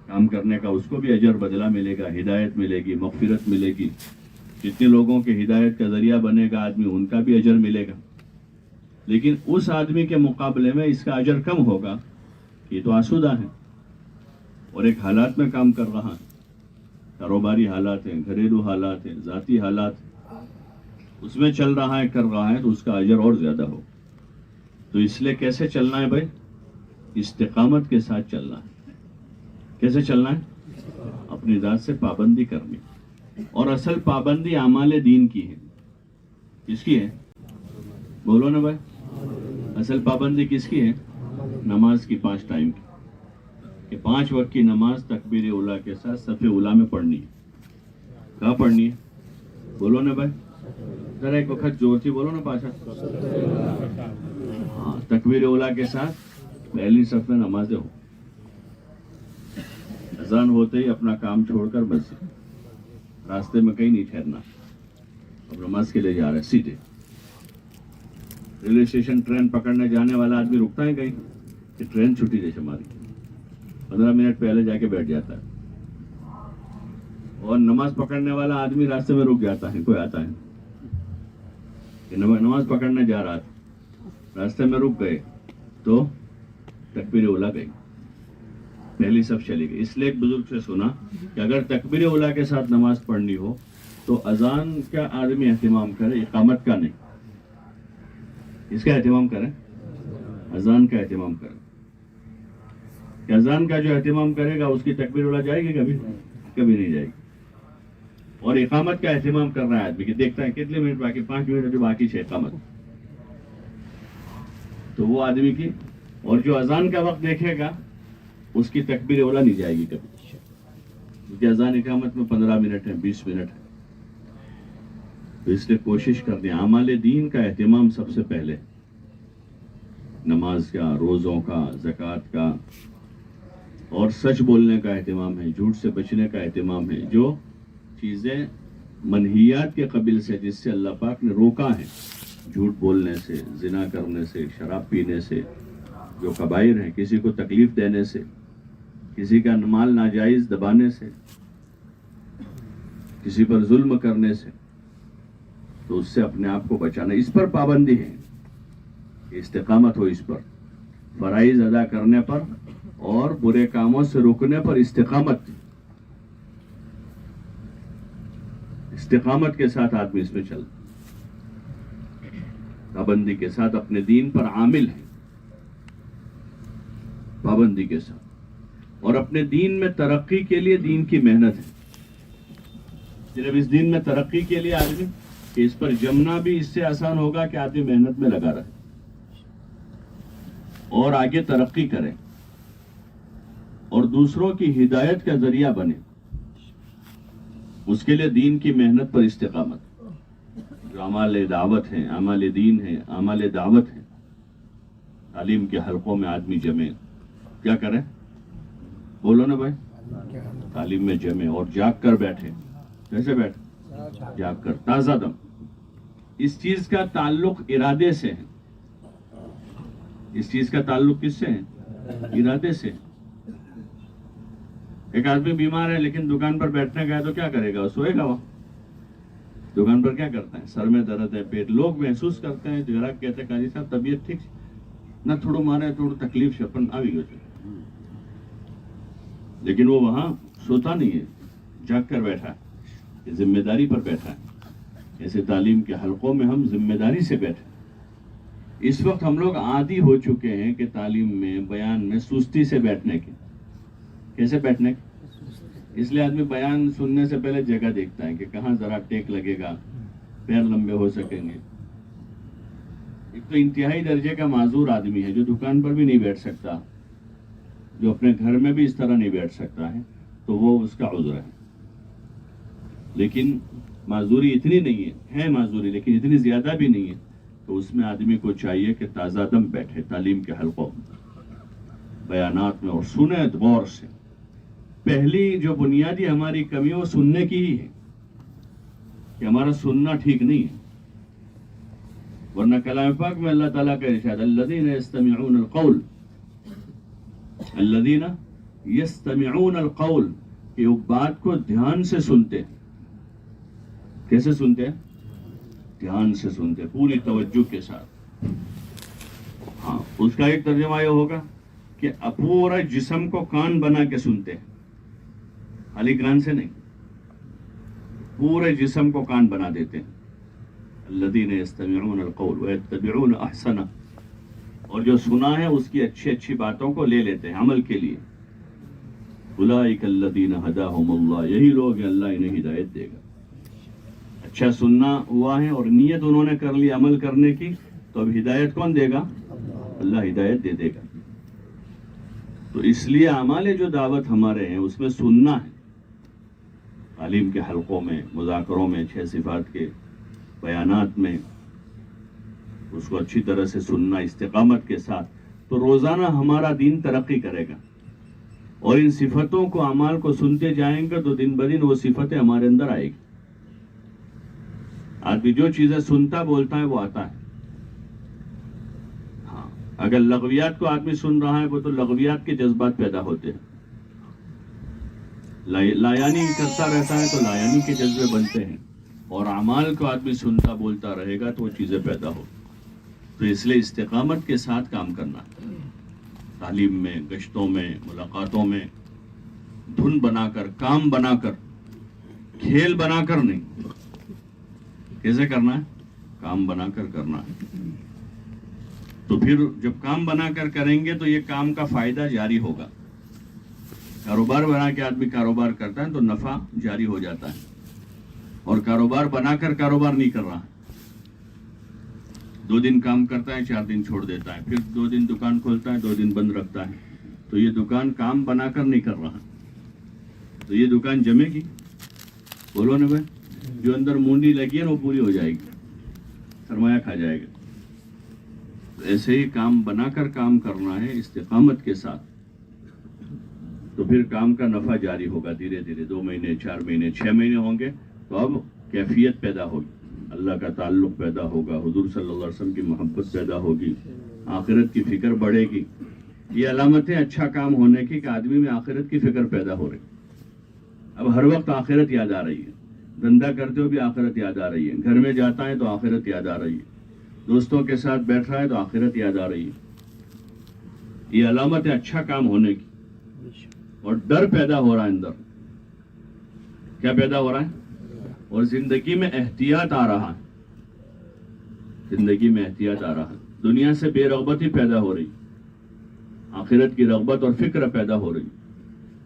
کام کرنے کا، اس کو بھی اجر بدلہ ملے گا، ہدایت ملے گی، مغفرت ملے گی. جتنے لوگوں کے ہدایت کا ذریعہ بنے گا آدمی ان کا بھی اجر ملے گا. لیکن اس آدمی کے مقابلے میں اس کا اجر کم ہوگا، یہ تو آسودہ ہے اور ایک حالات میں کام کر رہا ہے. کاروباری حالات ہیں، گھریلو حالات ہیں، ذاتی حالات، اس میں چل رہا ہے، کر رہا ہے تو اس کا اجر اور زیادہ ہو. تو اس لیے کیسے چلنا ہے بھائی؟ استقامت کے ساتھ چلنا ہے. کیسے چلنا ہے؟ اپنی ذات سے پابندی کرنی. اور اصل پابندی اعمال دین کی ہے. کس کی ہے؟ بولو نا بھائی. اصل پابندی کس کی ہے؟ نماز کی، 5 ٹائم کی، کہ 5 وقت کی نماز تکبیر اولیٰ کے ساتھ صف اولیٰ میں پڑھنی ہے. کہاں پڑھنی ہے؟ بولو نا بھائی. ذرا ایک وقت زور سے بولو نا پاشا. ہاں، تکبیر اولیٰ کے ساتھ پہلی صف میں نمازیں ہو. اذان ہوتے ہی اپنا کام چھوڑ کر مسجد، راستے میں کہیں نہیں ٹھہرنا. اب نماز کے لیے جا رہے ہیں سیدھے. ریلوے اسٹیشن ٹرین پکڑنے جانے والا آدمی رکتا ہے کہیں کہ ٹرین چھٹی دے ہماری، 15 منٹ پہلے جا کے بیٹھ جاتا ہے. اور نماز پکڑنے والا آدمی راستے میں رک جاتا ہے. کوئی آتا ہے کہ نماز پکڑنے جا رہا تھا، راستے میں رک گئے تو تکبیر اولیٰ گئی، پہلی صف چلی گئی. اس لیے ایک بزرگ سے سنا کہ اگر تکبیر اولیٰ کے ساتھ نماز پڑھنی ہو تو اذان کا آدمی اہتمام کرے، اقامت کا نہیں. اس کا اہتمام کریں، اذان کا اہتمام کریں. کہ اذان کا جو اہتمام کرے گا اس کی تکبیر اولیٰ جائے گی؟ کبھی نہیں جائے گی. اور اقامت کا اہتمام کر رہا ہے آدمی کہ دیکھتا ہے کتنے منٹ باقی، 5 منٹ جو باقی ہے اقامت، تو وہ آدمی کی. اور جو اذان کا وقت دیکھے گا اس کی تکبیر اولیٰ نہیں جائے گی کبھی، کیونکہ اذان اقامت میں 15 منٹ ہے، 20 منٹ ہے. تو اس لیے کوشش کرتے ہیں اعمال دین کا اہتمام سب سے پہلے، نماز کا، روزوں کا، زکوٰۃ کا، اور سچ بولنے کا اہتمام ہے، جھوٹ سے بچنے کا اہتمام ہے. جو چیزیں منہیات کے قبیل سے، جس سے اللہ پاک نے روکا ہے، جھوٹ بولنے سے، زنا کرنے سے، شراب پینے سے، جو کبائر ہیں، کسی کو تکلیف دینے سے، کسی کا مال ناجائز دبانے سے، کسی پر ظلم کرنے سے، تو اس سے اپنے آپ کو بچانا، اس پر پابندی ہے، استقامت ہو اس پر، فرائض ادا کرنے پر اور برے کاموں سے روکنے پر استقامت کے ساتھ آدمی اس میں چل، پابندی کے ساتھ اپنے دین پر عامل ہے، پابندی کے ساتھ، اور اپنے دین میں ترقی کے لیے دین کی محنت ہے۔ صرف اس دین میں ترقی کے لیے آدمی کہ اس پر جمنا بھی اس سے آسان ہوگا کہ آدمی محنت میں لگا رہے اور آگے ترقی کرے اور دوسروں کی ہدایت کا ذریعہ بنے، اس کے لیے دین کی محنت پر استقامت، جو اعمال دعوت ہیں، اعمال دین ہیں، اعمال دعوت ہیں، تعلیم کے حلقوں میں آدمی جمے، کیا کریں؟ بولو نا بھائی، تعلیم میں جمے اور جاگ کر بیٹھے۔ کیسے بیٹھے؟ جاگ کر، تازہ دم۔ اس چیز کا تعلق ارادے سے ہے، اس چیز کا تعلق کس سے ہے؟ ارادے سے۔ ایک آدمی بیمار ہے لیکن دکان پر بیٹھنے گیا تو کیا کرے گا؟ سوئے گا؟ وہ دکان پر کیا کرتا ہے؟ سر میں درد ہے، پیٹ، لوگ محسوس کرتے ہیں، گراہک کہتے ہیں قاضی صاحب طبیعت ٹھیک نہ، تھوڑا مارے، تھوڑا تکلیف سے اپن آ گئی، لیکن وہ وہاں سوتا نہیں ہے، جاگ کر بیٹھا ہے، ذمہ داری پر بیٹھا ہے۔ ایسے تعلیم کے حلقوں میں ہم ذمہ داری سے بیٹھے۔ اس وقت ہم لوگ عادی ہو چکے ہیں کہ تعلیم میں، بیان میں سستی سے بیٹھنے کے۔ کیسے بیٹھنے کے؟ اس لیے آدمی بیان سننے سے پہلے جگہ دیکھتا ہے کہ کہاں ذرا ٹیک لگے گا، پیر لمبے ہو سکیں گے۔ ایک تو انتہائی درجے کا معذور آدمی ہے جو دکان پر بھی نہیں بیٹھ سکتا، جو اپنے گھر میں بھی اس طرح نہیں بیٹھ سکتا ہے، تو وہ اس کا عذر ہے۔ لیکن معذوری اتنی نہیں ہے معذوری، لیکن اتنی زیادہ بھی نہیں ہے، تو اس میں آدمی کو چاہیے کہ تازہ دم بیٹھے تعلیم کے حلقوں میں، بیانات میں، اور سنے غور سے۔ پہلی جو بنیادی ہماری کمی وہ سننے کی ہی ہے کہ ہمارا سننا ٹھیک نہیں ہے، ورنہ کلام پاک میں اللہ تعالیٰ کا ارشاد، الذین یستمعون القول، الذین یستمعون القول، کہ وہ بات کو دھیان سے سنتے ہیں۔ کیسے سنتے ہیں؟ دھیان سے سنتے، پوری توجہ کے ساتھ۔ ہاں، اس کا ایک ترجمہ یہ ہوگا کہ پورا جسم کو کان بنا کے سنتے ہیں، خالی کان سے نہیں، پورے جسم کو کان بنا دیتے ہیں۔ الذین یستمعون القول ویتبعون احسنہ، اور جو سنا ہے اس کی اچھی اچھی باتوں کو لے لیتے ہیں عمل کے لیے۔ اولئک الذین ہداہم اللہ، یہی لوگ ہیں اللہ انہیں ہدایت دے گا۔ اچھا سننا ہوا ہے اور نیت انہوں نے کر لی عمل کرنے کی، تو اب ہدایت کون دے گا؟ اللہ ہدایت دے گا۔ تو اس لیے اعمال جو دعوت ہمارے ہیں اس میں سننا ہے، تعلیم کے حلقوں میں، مذاکروں میں، 6 صفات کے بیانات میں، اس کو اچھی طرح سے سننا استقامت کے ساتھ، تو روزانہ ہمارا دین ترقی کرے گا، اور ان صفتوں کو، اعمال کو سنتے جائیں گے تو دن بدن وہ صفتیں ہمارے اندر آئے گی۔ آدمی جو چیزیں سنتا بولتا ہے وہ آتا ہے۔ ہاں، اگر لغویات کو آدمی سن رہا ہے وہ تو لغویات کے جذبات پیدا ہوتے ہیں، لایانی کرتا رہتا ہے تو لایانی کے جذبے بنتے ہیں، اور اعمال کو آدمی سنتا بولتا رہے گا تو وہ چیزیں پیدا ہو۔ تو اس لیے استقامت کے ساتھ کام کرنا، تعلیم میں، گشتوں میں، ملاقاتوں میں، دھن بنا کر، کام بنا کر، کھیل بنا کر نہیں۔ کیسے کرنا ہے؟ کام بنا کر کرنا ہے۔ تو پھر جب کام بنا کر کریں گے تو یہ کام کا فائدہ جاری ہوگا۔ کاروبار بنا کے آدمی کاروبار کرتا ہے تو نفع جاری ہو جاتا ہے، اور کاروبار بنا کر کاروبار نہیں کر رہا، 2 دن کام کرتا ہے، 4 دن چھوڑ دیتا ہے، پھر 2 دن دکان کھولتا ہے، 2 دن بند رکھتا ہے، تو یہ دکان کام بنا کر نہیں کر رہا، تو یہ دکان جمے گی؟ بولو نا بھائی، جو اندر مونڈی لگی ہے نا وہ پوری ہو جائے گی، سرمایہ کھا جائے گا۔ تو ایسے ہی کام بنا کر کام کرنا ہے استقامت کے ساتھ، تو پھر کام کا نفع جاری ہوگا دھیرے دھیرے، 2 مہینے، 4 مہینے، 6 مہینے ہوں گے تو اب کیفیت پیدا ہوگی، اللہ کا تعلق پیدا ہوگا، حضور صلی اللہ علیہ وسلم کی محبت پیدا ہوگی، آخرت کی فکر بڑھے گی۔ یہ علامتیں اچھا کام ہونے کی کہ آدمی میں آخرت کی فکر پیدا ہو رہی، اب ہر وقت آخرت یاد آ رہی ہے، دھندا کرتے ہو بھی آخرت یاد آ رہی ہے, گھر میں جاتا ہے تو آخرت یاد آ رہی ہے, دوستوں کے ساتھ بیٹھ رہا ہے تو آخرت یاد آ رہی ہے. یہ علامت ہے اچھا کام ہونے کی. اور ڈر پیدا ہو رہا ہے اندر. کیا پیدا ہو رہا ہے؟ اور زندگی میں احتیاط آ رہا ہے. زندگی میں احتیاط آ رہا ہے. دنیا سے بے رغبتی پیدا ہو رہی, آخرت کی رغبت اور فکر پیدا ہو رہی.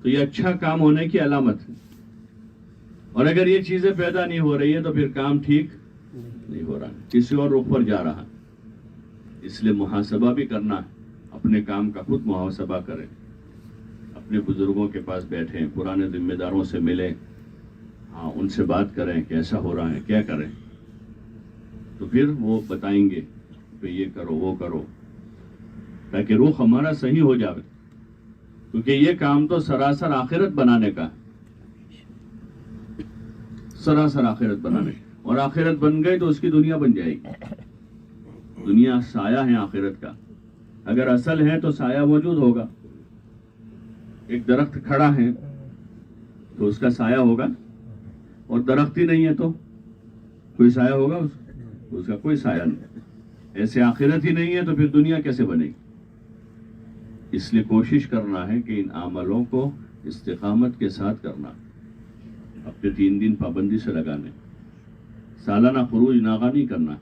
تو یہ اچھا کام ہونے کی علامت ہے. اور اگر یہ چیزیں پیدا نہیں ہو رہی ہے تو پھر کام ٹھیک نہیں ہو رہا, کسی اور رخ پر جا رہا. اس لیے محاسبہ بھی کرنا ہے, اپنے کام کا خود محاسبہ کریں. اپنے بزرگوں کے پاس بیٹھیں, پرانے ذمہ داروں سے ملیں, ہاں ان سے بات کریں کیسا ہو رہا ہے, کیا کریں. تو پھر وہ بتائیں گے کہ یہ کرو وہ کرو, تاکہ روح ہمارا صحیح ہو جائے. کیونکہ یہ کام تو سراسر آخرت بنانے کا ہے, سراسر آخرت بنانے. اور آخرت بن گئی تو اس کی دنیا بن جائے گی. دنیا سایہ ہے آخرت کا. اگر اصل ہے تو سایہ موجود ہوگا. ایک درخت کھڑا ہے تو اس کا سایہ ہوگا, اور درخت ہی نہیں ہے تو کوئی سایہ ہوگا اس کا کوئی سایہ نہیں. ایسے آخرت ہی نہیں ہے تو پھر دنیا کیسے بنے گی. اس لیے کوشش کرنا ہے کہ ان عملوں کو استقامت کے ساتھ کرنا. اپنے 3 دن پابندی سے لگانے, سالانہ خروج ناغہ نہیں کرنا.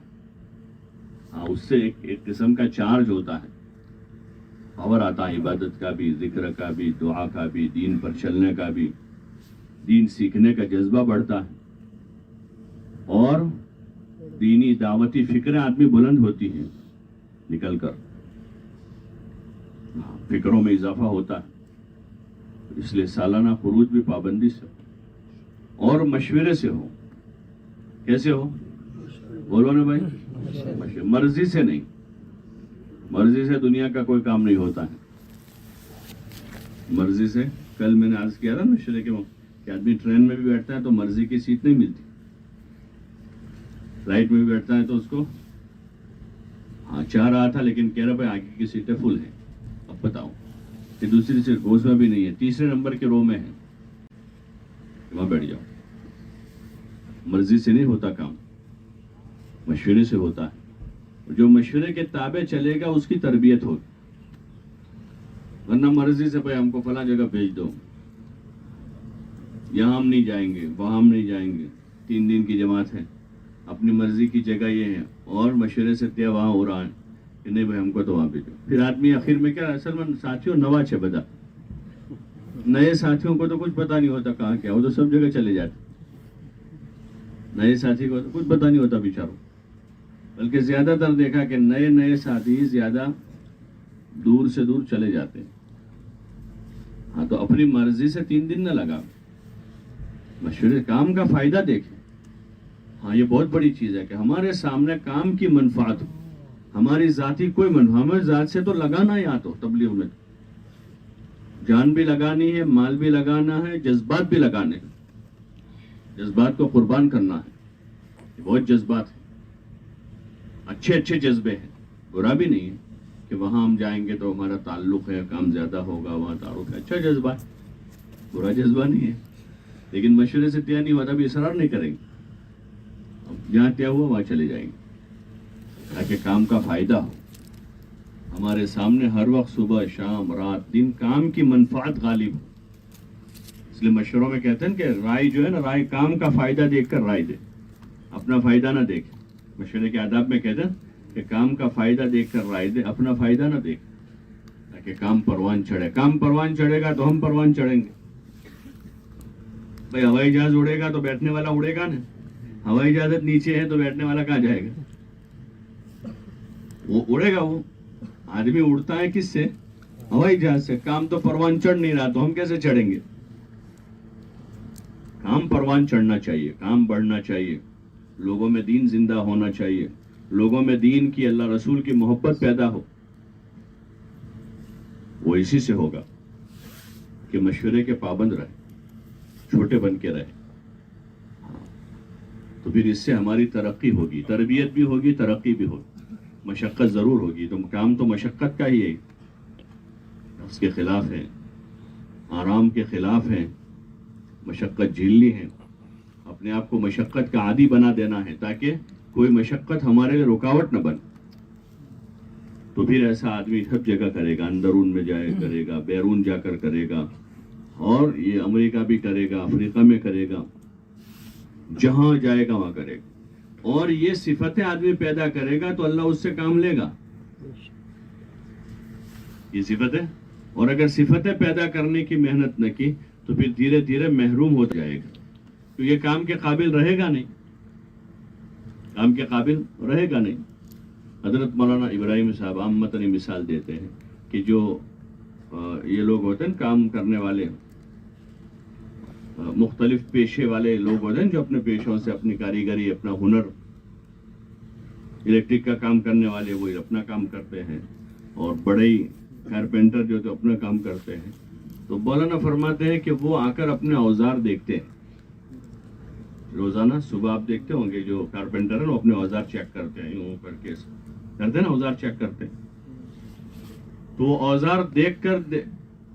ہاں اس سے ایک قسم کا چارج ہوتا ہے, پاور آتا ہے, عبادت کا بھی, ذکر کا بھی, دعا کا بھی, دین پر چلنے کا بھی, دین سیکھنے کا جذبہ بڑھتا ہے, اور دینی دعوتی فکریں آدمی بلند ہوتی ہیں نکل کر, فکروں میں اضافہ ہوتا ہے. اس لیے سالانہ خروج بھی پابندی سے اور مشورے سے ہو. کیسے ہو بولو نا بھائی, مرضی سے نہیں. مرضی سے دنیا کا کوئی کام نہیں ہوتا ہے. مرضی سے, کل میں نے عرض کیا تھا مشورے کے وقت کہ آدمی ٹرین میں بھی بیٹھتا ہے تو مرضی کی سیٹ نہیں ملتی, فلائٹ میں بھی بیٹھتا ہے تو اس کو ہاں چاہ رہا تھا لیکن کہہ رہا بھائی آگے کی سیٹیں فل ہیں, اب بتاؤ کہ دوسری سیٹ اس میں بھی نہیں ہے, تیسرے نمبر کے رو میں ہے, وہاں بیٹھ جاؤ. مرضی سے نہیں ہوتا کام, مشورے سے ہوتا ہے. جو مشورے کے تابع چلے گا اس کی تربیت ہوگی. ورنہ مرضی سے بھائی ہم کو فلاں جگہ بھیج دو, یہاں ہم نہیں جائیں گے, وہاں ہم نہیں جائیں گے, 3 دن کی جماعت ہے, اپنی مرضی کی جگہ یہ ہے, اور مشورے سے طے وہاں ہو رہا ہے کہ نہیں بھائی ہم کو تو وہاں بھیجو. پھر آدمی آخر میں کیا, اصل میں ساتھیوں نواز ہے بدا, نئے ساتھیوں کو تو کچھ پتا نہیں ہوتا کہاں کیا, وہ تو سب جگہ چلے جاتے. نئے ساتھی کو تو کچھ پتا نہیں ہوتا بیچاروں. بلکہ زیادہ تر دیکھا کہ نئے ساتھی زیادہ دور سے دور چلے جاتے ہیں. ہاں تو اپنی مرضی سے 3 دن نہ لگا, مشورے کام کا فائدہ دیکھیں. ہاں یہ بہت بڑی چیز ہے کہ ہمارے سامنے کام کی منفعت ہو, ہماری ذاتی کوئی منفعت. ہمیں ذات سے تو لگانا ہی آتا ہو, تبلیغ میں جان بھی لگانی ہے, مال بھی لگانا ہے, جذبات بھی لگانے ہیں. جذبات کو قربان کرنا ہے. یہ بہت جذبات ہیں, اچھے جذبے ہیں, برا بھی نہیں ہے کہ وہاں ہم جائیں گے تو ہمارا تعلق ہے, کام زیادہ ہوگا, وہاں تعارف ہے, اچھا جذبہ ہے, برا جذبہ نہیں ہے. لیکن مشورے سے طے نہیں ہوا تھا بھی اصرار نہیں کریں گے, اب جہاں طے ہوا وہاں چلے جائیں گے تاکہ کام کا فائدہ ہو. ہمارے سامنے ہر وقت صبح شام رات دن کام کی منفعت غالب ہو. اس لیے مشوروں میں کہتے ہیں کہ رائے جو ہے نا, رائے کام کا فائدہ دیکھ کر رائے دے, اپنا فائدہ نہ دیکھ. مشورے کے آداب میں کہتے ہیں کہ کام کا فائدہ دیکھ کر رائے دے, اپنا فائدہ نہ دیکھ, تاکہ کام پروان چڑھے. کام پروان چڑھے گا تو ہم پروان چڑھیں گے. بھائی ہوائی جہاز اڑے گا تو بیٹھنے والا اڑے گا نا, ہوائی جہاز نیچے ہے تو بیٹھنے والا کہاں جائے گا, وہ اڑے گا. وہ آدمی اڑتا ہے کس سے, ہوائی جہاز سے. کام تو پروان چڑھ نہیں رہا تو ہم کیسے چڑھیں گے. کام پروان چڑھنا چاہیے, کام بڑھنا چاہیے, لوگوں میں دین زندہ ہونا چاہیے, لوگوں میں دین کی, اللہ رسول کی محبت پیدا ہو. وہ اسی سے ہوگا کہ مشورے کے پابند رہے, چھوٹے بن کے رہے. تو پھر اس سے ہماری ترقی ہوگی, تربیت بھی ہوگی, ترقی بھی ہوگی. مشقت ضرور ہوگی, تو کام تو مشقت کا ہی ہے, اس کے خلاف ہے, آرام کے خلاف ہے. مشقت جھیلنی ہے, اپنے آپ کو مشقت کا عادی بنا دینا ہے تاکہ کوئی مشقت ہمارے لیے رکاوٹ نہ بن. تو پھر ایسا آدمی سب جگہ کرے گا, اندرون میں جائے کرے گا, بیرون جا کر کرے گا, اور یہ امریکہ بھی کرے گا, افریقہ میں کرے گا, جہاں جائے گا وہاں کرے گا. اور یہ صفتیں آدمی پیدا کرے گا تو اللہ اس سے کام لے گا. یہ صفتیں, اور اگر صفتیں پیدا کرنے کی محنت نہ کی تو پھر دھیرے دھیرے محروم ہو جائے گا. تو یہ کام کے قابل رہے گا نہیں, کام کے قابل رہے گا نہیں. حضرت مولانا ابراہیم صاحب عامتاً مثال دیتے ہیں کہ جو یہ لوگ ہوتے ہیں کام کرنے والے, مختلف پیشے والے لوگ ہوتے ہیں جو اپنے پیشوں سے اپنی کاریگری, اپنا ہنر, الیکٹرک کا کام کرنے والے وہ اپنا کام کرتے ہیں, اور بڑے کارپینٹر جو تو اپنا کام کرتے ہیں. تو مولانا فرماتے ہیں کہ وہ آ کر اپنے اوزار دیکھتے ہیں روزانہ. صبح آپ دیکھتے ہوں گے جو کارپینٹر ہیں وہ اپنے اوزار چیک کرتے ہیں, یوں کر کے کرتے ہیں نا, اوزار چیک کرتے ہیں. تو وہ اوزار دیکھ کر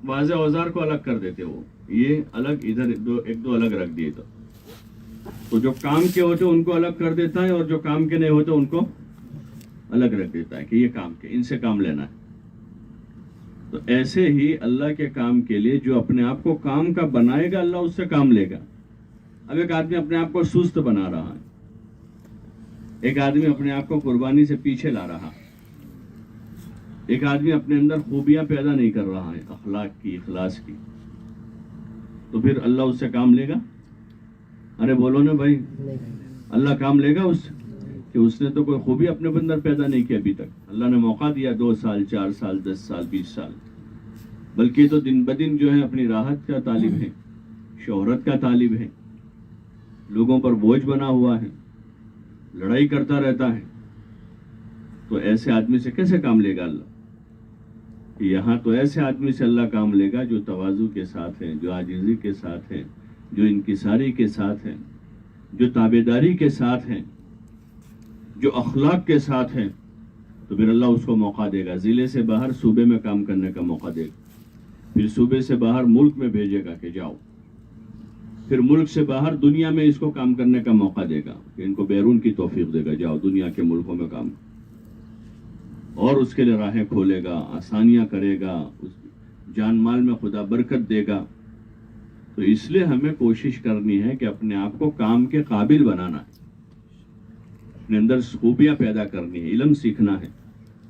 واضح اوزار کو الگ کر دیتے, وہ یہ الگ ادھر ایک دو الگ رکھ دیے. تو جو کام کے ہوتے ان کو الگ کر دیتا ہے, اور جو کام کے نہیں ہوتے ان کو الگ رکھ دیتا ہے کہ یہ کام کے, ان سے کام لینا ہے. تو ایسے ہی اللہ کے کام کے لیے جو اپنے آپ کو کام کا بنائے گا اللہ اس سے کام لے گا. اب ایک آدمی اپنے آپ کو سست بنا رہا ہے, ایک آدمی اپنے آپ کو قربانی سے پیچھے لا رہا, ایک آدمی اپنے اندر خوبیاں پیدا نہیں کر رہا ہے اخلاق کی, اخلاص کی, تو پھر اللہ اس سے کام لے گا؟ ارے بولو نا بھائی, اللہ کام لے گا اس سے کہ اس نے تو کوئی خوبی اپنے اندر پیدا نہیں کی ابھی تک. اللہ نے موقع دیا 2 سال 4 سال 10 سال 20 سال, بلکہ تو دن بدن جو ہے اپنی راحت کا طالب ہے, شہرت کا طالب ہے, لوگوں پر بوجھ بنا ہوا ہے, لڑائی کرتا رہتا ہے. تو ایسے آدمی سے کیسے کام لے گا اللہ؟ یہاں تو ایسے آدمی سے اللہ کام لے گا جو تواضع کے ساتھ ہیں, جو عاجزی کے ساتھ ہیں, جو انکساری کے ساتھ ہیں, جو تابعداری کے ساتھ ہیں, جو اخلاق کے ساتھ ہیں. تو پھر اللہ اس کو موقع دے گا, ضلع سے باہر صوبے میں کام کرنے کا موقع دے گا, پھر صوبے سے باہر ملک میں بھیجے گا کہ جاؤ, پھر ملک سے باہر دنیا میں اس کو کام کرنے کا موقع دے گا کہ ان کو بیرون کی توفیق دے گا, جاؤ دنیا کے ملکوں میں کام, اور اس کے لیے راہیں کھولے گا, آسانیاں کرے گا, جان مال میں خدا برکت دے گا. تو اس لیے ہمیں کوشش کرنی ہے کہ اپنے آپ کو کام کے قابل بنانا ہے, اپنے اندر خوبیاں پیدا کرنی ہے, علم سیکھنا ہے,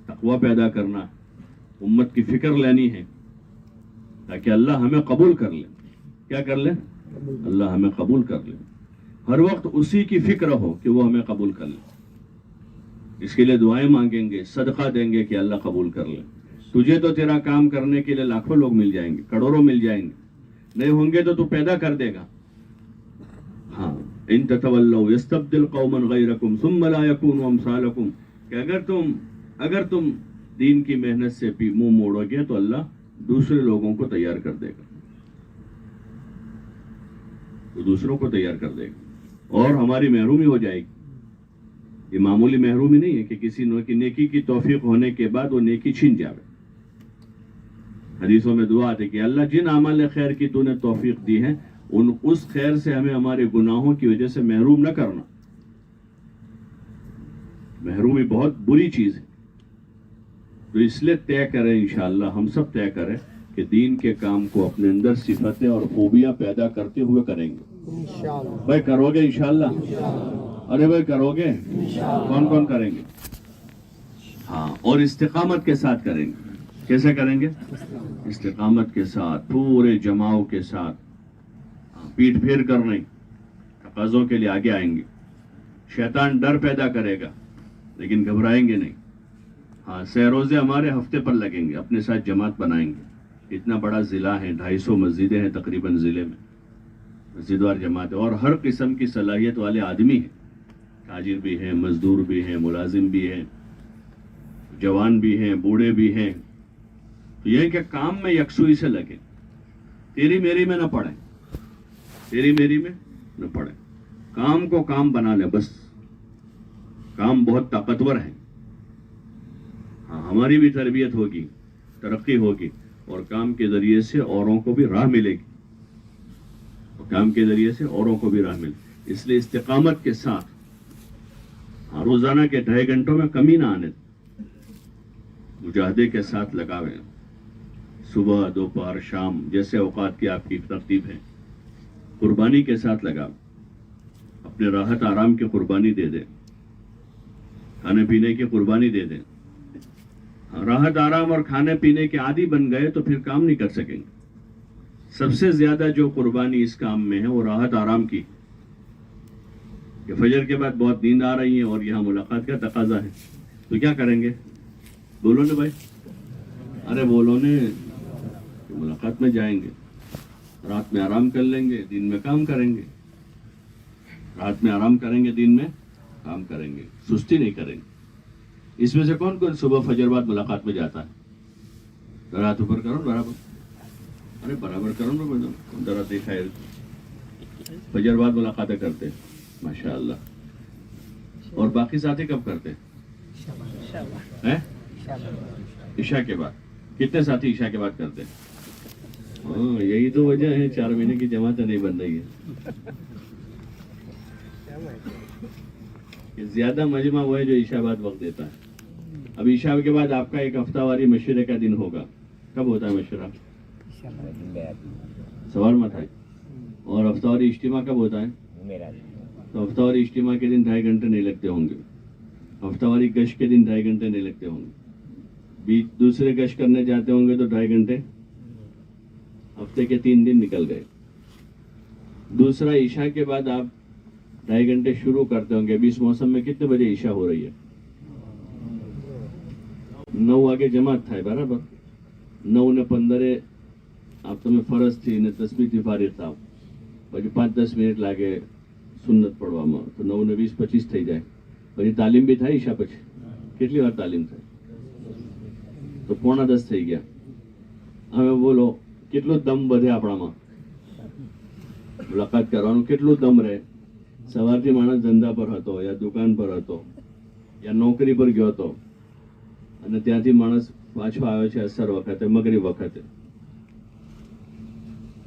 تقوی پیدا کرنا ہے, امت کی فکر لینی ہے تاکہ اللہ ہمیں قبول کر لے. کیا کر لے؟ اللہ ہمیں قبول کر لے. ہر وقت اسی کی فکر ہو کہ وہ ہمیں قبول کر لے. اس کے لیے دعائیں مانگیں گے, صدقہ دیں گے کہ اللہ قبول کر لے. تجھے تو تیرا کام کرنے کے لیے لاکھوں لوگ مل جائیں گے, کروڑوں مل جائیں گے, نہیں ہوں گے تو پیدا کر دے گا. ہاں, ان تتولوا یستبدل قوما غیرکم ثم لا یکونوا امثالکم, کہ اگر تم دین کی محنت سے منہ موڑو گے تو اللہ دوسرے لوگوں کو تیار کر دے گا, تو دوسروں کو تیار کر دے گا, اور ہماری محرومی ہو جائے گی. یہ معمولی محرومی نہیں ہے کہ کسی نیکی کی توفیق ہونے کے بعد وہ نیکی چھن جاوے. حدیثوں میں دعا آتی کہ اللہ جن اعمال خیر کی تو نے توفیق دی ہے اس خیر سے ہمیں ہمارے گناہوں کی وجہ سے محروم نہ کرنا. محرومی بہت بری چیز ہے. تو اس لیے طے کریں, انشاءاللہ ہم سب طے کریں کہ دین کے کام کو اپنے اندر صفتیں اور خوبیاں پیدا کرتے ہوئے کریں گے. بھائی کرو گے انشاءاللہ؟ ارے بھائی کرو گے؟ کون کون کریں گے؟ ہاں, اور استقامت کے ساتھ کریں گے. کیسے کریں گے؟ استقامت کے ساتھ, پورے جماؤ کے ساتھ, پیٹ پھیر کر نہیں, تقاضوں کے لیے آگے آئیں گے. شیطان ڈر پیدا کرے گا لیکن گھبرائیں گے نہیں. ہاں, 6 روزے ہمارے ہفتے پر لگیں گے, اپنے ساتھ جماعت بنائیں گے. اتنا بڑا ضلع ہے, 250 مسجدیں ہیں تقریباً ضلع میں, مسجد وار جماعت, اور ہر قسم کی صلاحیت والے آدمی ہیں, تاجر بھی ہیں, مزدور بھی ہیں, ملازم بھی ہیں, جوان بھی ہیں, بوڑھے بھی ہیں. تو یہ کہ کام میں یکسوئی سے لگے, تیری میری میں نہ پڑیں, تیری میری میں نہ پڑیں, کام کو کام بنا لے بس. کام بہت طاقتور ہے. ہاں, ہماری بھی تربیت ہوگی, ترقی ہوگی, اور کام کے ذریعے سے اوروں کو بھی راہ ملے گی, اور کام کے ذریعے سے اوروں کو بھی راہ ملے. اس لیے استقامت کے ساتھ روزانہ کے 2.5 گھنٹوں میں کمی نہ آنے مجاہدے کے ساتھ لگاویں. صبح دوپہر شام جیسے اوقات کی آپ کی ترتیب ہے قربانی کے ساتھ لگاویں. اپنے راحت آرام کی قربانی دے دیں, کھانے پینے کی قربانی دے دیں. راحت آرام اور کھانے پینے کے عادی بن گئے تو پھر کام نہیں کر سکیں گے. سب سے زیادہ جو قربانی اس کام میں ہے وہ راحت آرام کی, کہ فجر کے بعد بہت نیند آ رہی ہے اور یہاں ملاقات کا تقاضا ہے, تو کیا کریں گے؟ بولو نا بھائی, ارے بولو نے, ملاقات میں جائیں گے, رات میں آرام کر لیں گے, دن میں کام کریں گے. رات میں آرام کریں گے, دن میں کام کریں گے, سستی نہیں کریں گے. اس میں سے کون کون صبح فجر بعد ملاقات میں جاتا ہے؟ ذرا ہاتھ اوپر کرو برابر, ارے برابر کرو نا بھائی, ذرا دیکھا ہے فجر بعد ملاقاتیں کرتے ہیں ماشاء اللہ. اور باقی ساتھی کب کرتے ہیں؟ عشاء کے بعد. کتنے ساتھی عشاء کے بعد کرتے ہیں؟ ہاں یہی تو وجہ ہے 4 مہینے کی جماعتیں نہیں بن رہی ہے. کہ زیادہ مجمع وہ ہے جو عشاء بعد وقت دیتا ہے. اب عشاء کے بعد آپ کا ایک ہفتہ واری مشورے کا دن ہوگا. کب ہوتا ہے مشورہ؟ سوال مت ہے. اور ہفتہ واری اجتماع کب ہوتا ہے؟ تو ہفتہ واری اجتماع کے دن 2.5 گھنٹے نہیں لگتے ہوں گے. ہفتہ واری گشت کے دن 2.5 گھنٹے نہیں لگتے ہوں گے. بیچ دوسرے گشت کرنے جاتے ہوں گے تو 2.5 گھنٹے, ہفتے کے 3 دن نکل گئے. دوسرا عشاء کے بعد آپ 2.5 گھنٹے شروع کرتے ہوں گے. ابھی اس موسم میں کتنے بجے عشاء ہو رہی ہے؟ 9 آگے جماعت تھا برابر. 9 نے 15 آپ تمہیں فرض تھی ને તસબીહ થી ફારિગ થાવ, પછી 5-10 મિનિટ લાગે સુન્નત પડવામાં, તો 9 ને 20-25 થઈ જાય. પછી તાલીમ બી થાય ઈશા પછી. કેટલી વાર તાલીમ થાય? તો 9:45 થઈ ગયા. હવે બોલો કેટલો દમ વધે આપણામાં? મુલાકાત કરવાનું કેટલું દમ રહે? સવારથી માણસ ધંધા પર હતો યા દુકાન પર હતો યા નોકરી પર ગયો હતો અને ત્યાંથી માણસ પાછો આવ્યો છે અસર વખતે, મગરિબ વખતે.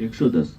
110।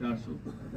400।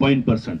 0.%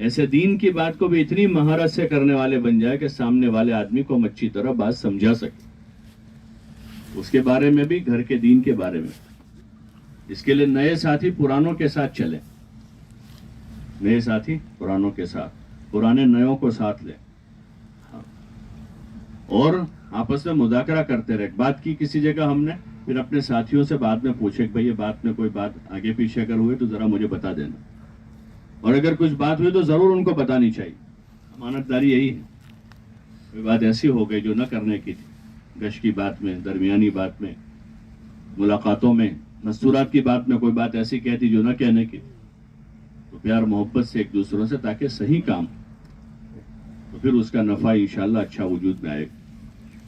ایسے دین کی بات کو بھی اتنی مہارت سے کرنے والے بن جائے کہ سامنے والے آدمی کو ہم اچھی طرح بات سمجھا سکے، اس کے بارے میں بھی، گھر کے دین کے بارے میں۔ اس کے لیے نئے ساتھی پرانوں کے ساتھ چلیں، نئے ساتھی پرانوں کے ساتھ، پرانے نئوں کو ساتھ لیں، اور آپس میں مذاکرہ کرتے رہے۔ بات کی کسی جگہ ہم نے، پھر اپنے ساتھیوں سے بعد میں پوچھے کہ بھئی یہ بات میں کوئی بات آگے پیچھے اگر ہوئے تو ذرا مجھے بتا دینا، اور اگر کچھ بات ہوئی تو ضرور ان کو بتانی چاہیے۔ امانت داری یہی ہے۔ کوئی بات ایسی ہو گئی جو نہ کرنے کی تھی، گشت کی بات میں، درمیانی بات میں، ملاقاتوں میں، مستورات کی بات میں کوئی بات ایسی کہتی جو نہ کہنے کی تھی، تو پیار محبت سے ایک دوسروں سے، تاکہ صحیح کام، تو پھر اس کا نفع انشاءاللہ اچھا وجود میں آئے گا۔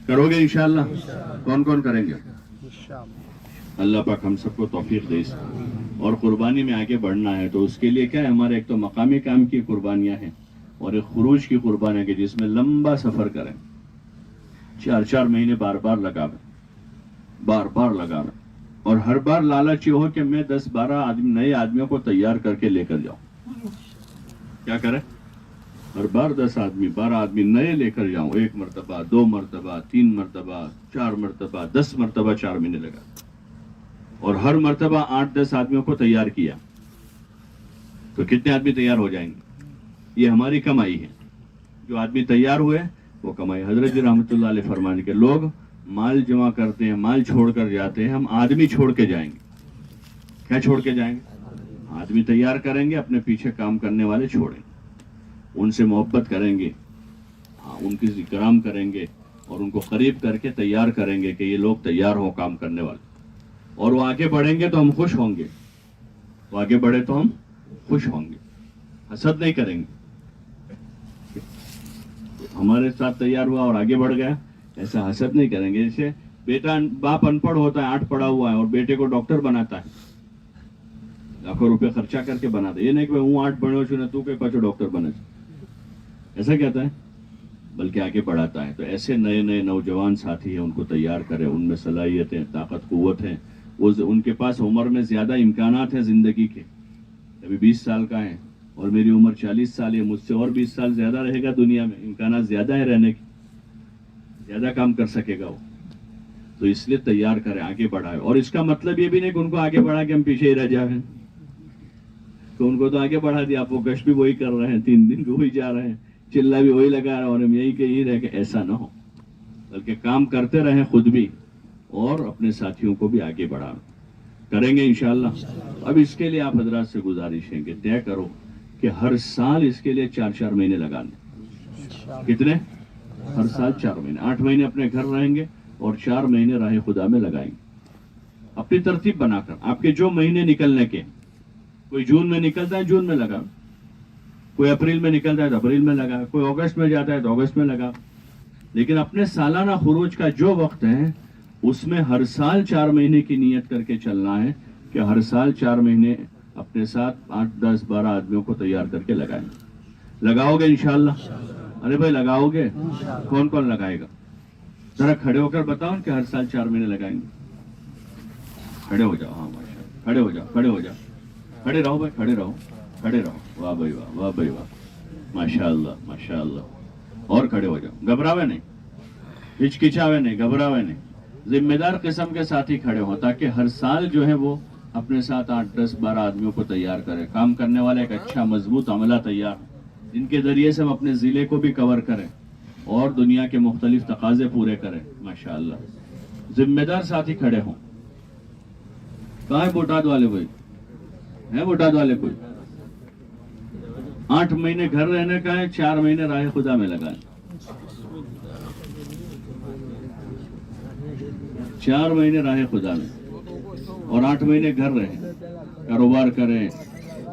کرو گے انشاءاللہ؟ کون کون کریں گے؟ اللہ پاک ہم سب کو توفیق دے۔ اور قربانی میں آگے بڑھنا ہے تو اس کے لیے کیا ہے، ہمارے ایک تو مقامی کام کی قربانیاں ہیں، اور ایک خروج کی قربانیاں کی جس میں لمبا سفر کریں، 4 مہینے بار بار لگانا، اور ہر بار لالچ یہ ہو کہ میں 10-12 نئے آدمیوں کو تیار کر کے لے کر جاؤں۔ کیا کریں؟ ہر بار 12 آدمی نئے لے کر جاؤں، 1 مرتبہ، 2 مرتبہ، 3 مرتبہ، 4 مرتبہ، 10 مرتبہ 4 مہینے لگا، اور ہر مرتبہ 8-10 آدمیوں کو تیار کیا، تو کتنے آدمی تیار ہو جائیں گے؟ یہ ہماری کمائی ہے۔ جو آدمی تیار ہوئے وہ کمائی۔ حضرت جی رحمۃ اللہ علیہ فرمانے کے لوگ مال جمع کرتے ہیں، مال چھوڑ کر جاتے ہیں، ہم آدمی چھوڑ کے جائیں گے۔ کیا چھوڑ کے جائیں گے؟ آدمی تیار کریں گے، اپنے پیچھے کام کرنے والے چھوڑیں گے، ان سے محبت کریں گے، ان کی اکرام کریں گے، اور ان کو قریب کر کے تیار کریں گے کہ یہ لوگ تیار ہوں کام کرنے والے، اور وہ آگے بڑھیں گے تو ہم خوش ہوں گے، وہ آگے بڑھے تو ہم خوش ہوں گے، حسد نہیں کریں گے۔ ہمارے ساتھ تیار ہوا اور آگے بڑھ گیا، ایسا حسد نہیں کریں گے۔ جیسے بیٹا، باپ ان پڑھ ہوتا ہے، 8 پڑھا ہوا ہے، اور بیٹے کو ڈاکٹر بناتا ہے، لاکھوں روپے خرچہ کر کے بناتا ہے، یہ نہیں کہ ہوں 8 پڑھو چھو تو کہ پچھو ڈاکٹر بنا، ایسا کہتا ہے، بلکہ آگے بڑھاتا ہے۔ تو ایسے نئے نوجوان ساتھی ہیں، ان کو تیار کریں، ان میں صلاحیتیں، طاقت، قوت ہیں، ان کے پاس عمر میں زیادہ امکانات ہیں زندگی کے۔ ابھی 20 سال کا ہے اور میری عمر 40 سال ہے، مجھ سے اور 20 سال زیادہ رہے گا دنیا میں، امکانات زیادہ ہیں رہنے کی، زیادہ کام کر سکے گا وہ، تو اس لیے تیار کریں، آگے بڑھائے۔ اور اس کا مطلب یہ بھی نہیں کہ ان کو آگے بڑھا کے ہم پیچھے ہی رہ جائیں، تو ان کو تو آگے بڑھا دیا، آپ وہ گشت بھی وہی کر رہے ہیں، 3 دن بھی وہی جا رہے ہیں، چلا بھی وہی لگا رہے ہیں، اور ہم یہی کہ یہی رہ کے، ایسا نہ ہو، بلکہ کام کرتے رہیں خود بھی اور اپنے ساتھیوں کو بھی آگے بڑھا کریں گے انشاءاللہ۔ اب اس کے لیے آپ حضرات سے گزارش ہے کہ طے کرو کہ ہر سال اس کے لیے 4 مہینے لگانے۔ کتنے؟ ہر سال 4 مہینے، 8 مہینے اپنے گھر رہیں گے اور 4 مہینے راہ خدا میں لگائیں گے، اپنی ترتیب بنا کر۔ آپ کے جو مہینے نکلنے کے، کوئی جون میں نکلتا ہے جون میں لگا، کوئی اپریل میں نکلتا ہے تو اپریل میں لگا، کوئی اگست میں جاتا ہے تو اگست میں لگا، لیکن اپنے سالانہ خروج کا جو وقت ہے اس میں ہر سال 4 مہینے کی نیت کر کے چلنا ہے کہ ہر سال 4 مہینے اپنے ساتھ 8, 10, 12 آدمیوں کو تیار کر کے لگائیں۔ لگاؤ گے انشاءاللہ؟ ارے بھائی لگاؤ گے؟ کون کون لگائے گا؟ ذرا کھڑے ہو کر بتاؤ کہ ہر سال 4 مہینے لگائیں گے۔ کھڑے ہو جاؤ، ہاں ماشاء، کھڑے ہو جاؤ، کھڑے ہو جاؤ، کھڑے رہو بھائی، کھڑے رہو، کھڑے رہو، واہ بھائی واہ، واہ بھائی واہ، ماشاء اللہ ماشاء اللہ۔ اور کھڑے ہو جاؤ، گھبراوے نہیں، ہچکچاوے نہیں، گھبراوے نہیں، ذمہ دار قسم کے ساتھی کھڑے ہوں، تاکہ ہر سال جو ہے وہ اپنے ساتھ 8, 10, 12 آدمیوں کو تیار کرے، کام کرنے والا ایک اچھا مضبوط عملہ تیار، جن کے ذریعے سے ہم اپنے ضلع کو بھی کور کریں اور دنیا کے مختلف تقاضے پورے کریں ماشاءاللہ۔ ذمہ دار ساتھی کھڑے ہوں۔ کہاں ہے بوٹاد والے؟ کوئی ہے بوٹاد والے؟ کوئی 8 مہینے گھر رہنے کا ہے، 4 مہینے راہ خدا میں لگائیں، 4 مہینے راہ خدا میں اور 8 مہینے گھر رہیں، کاروبار کریں،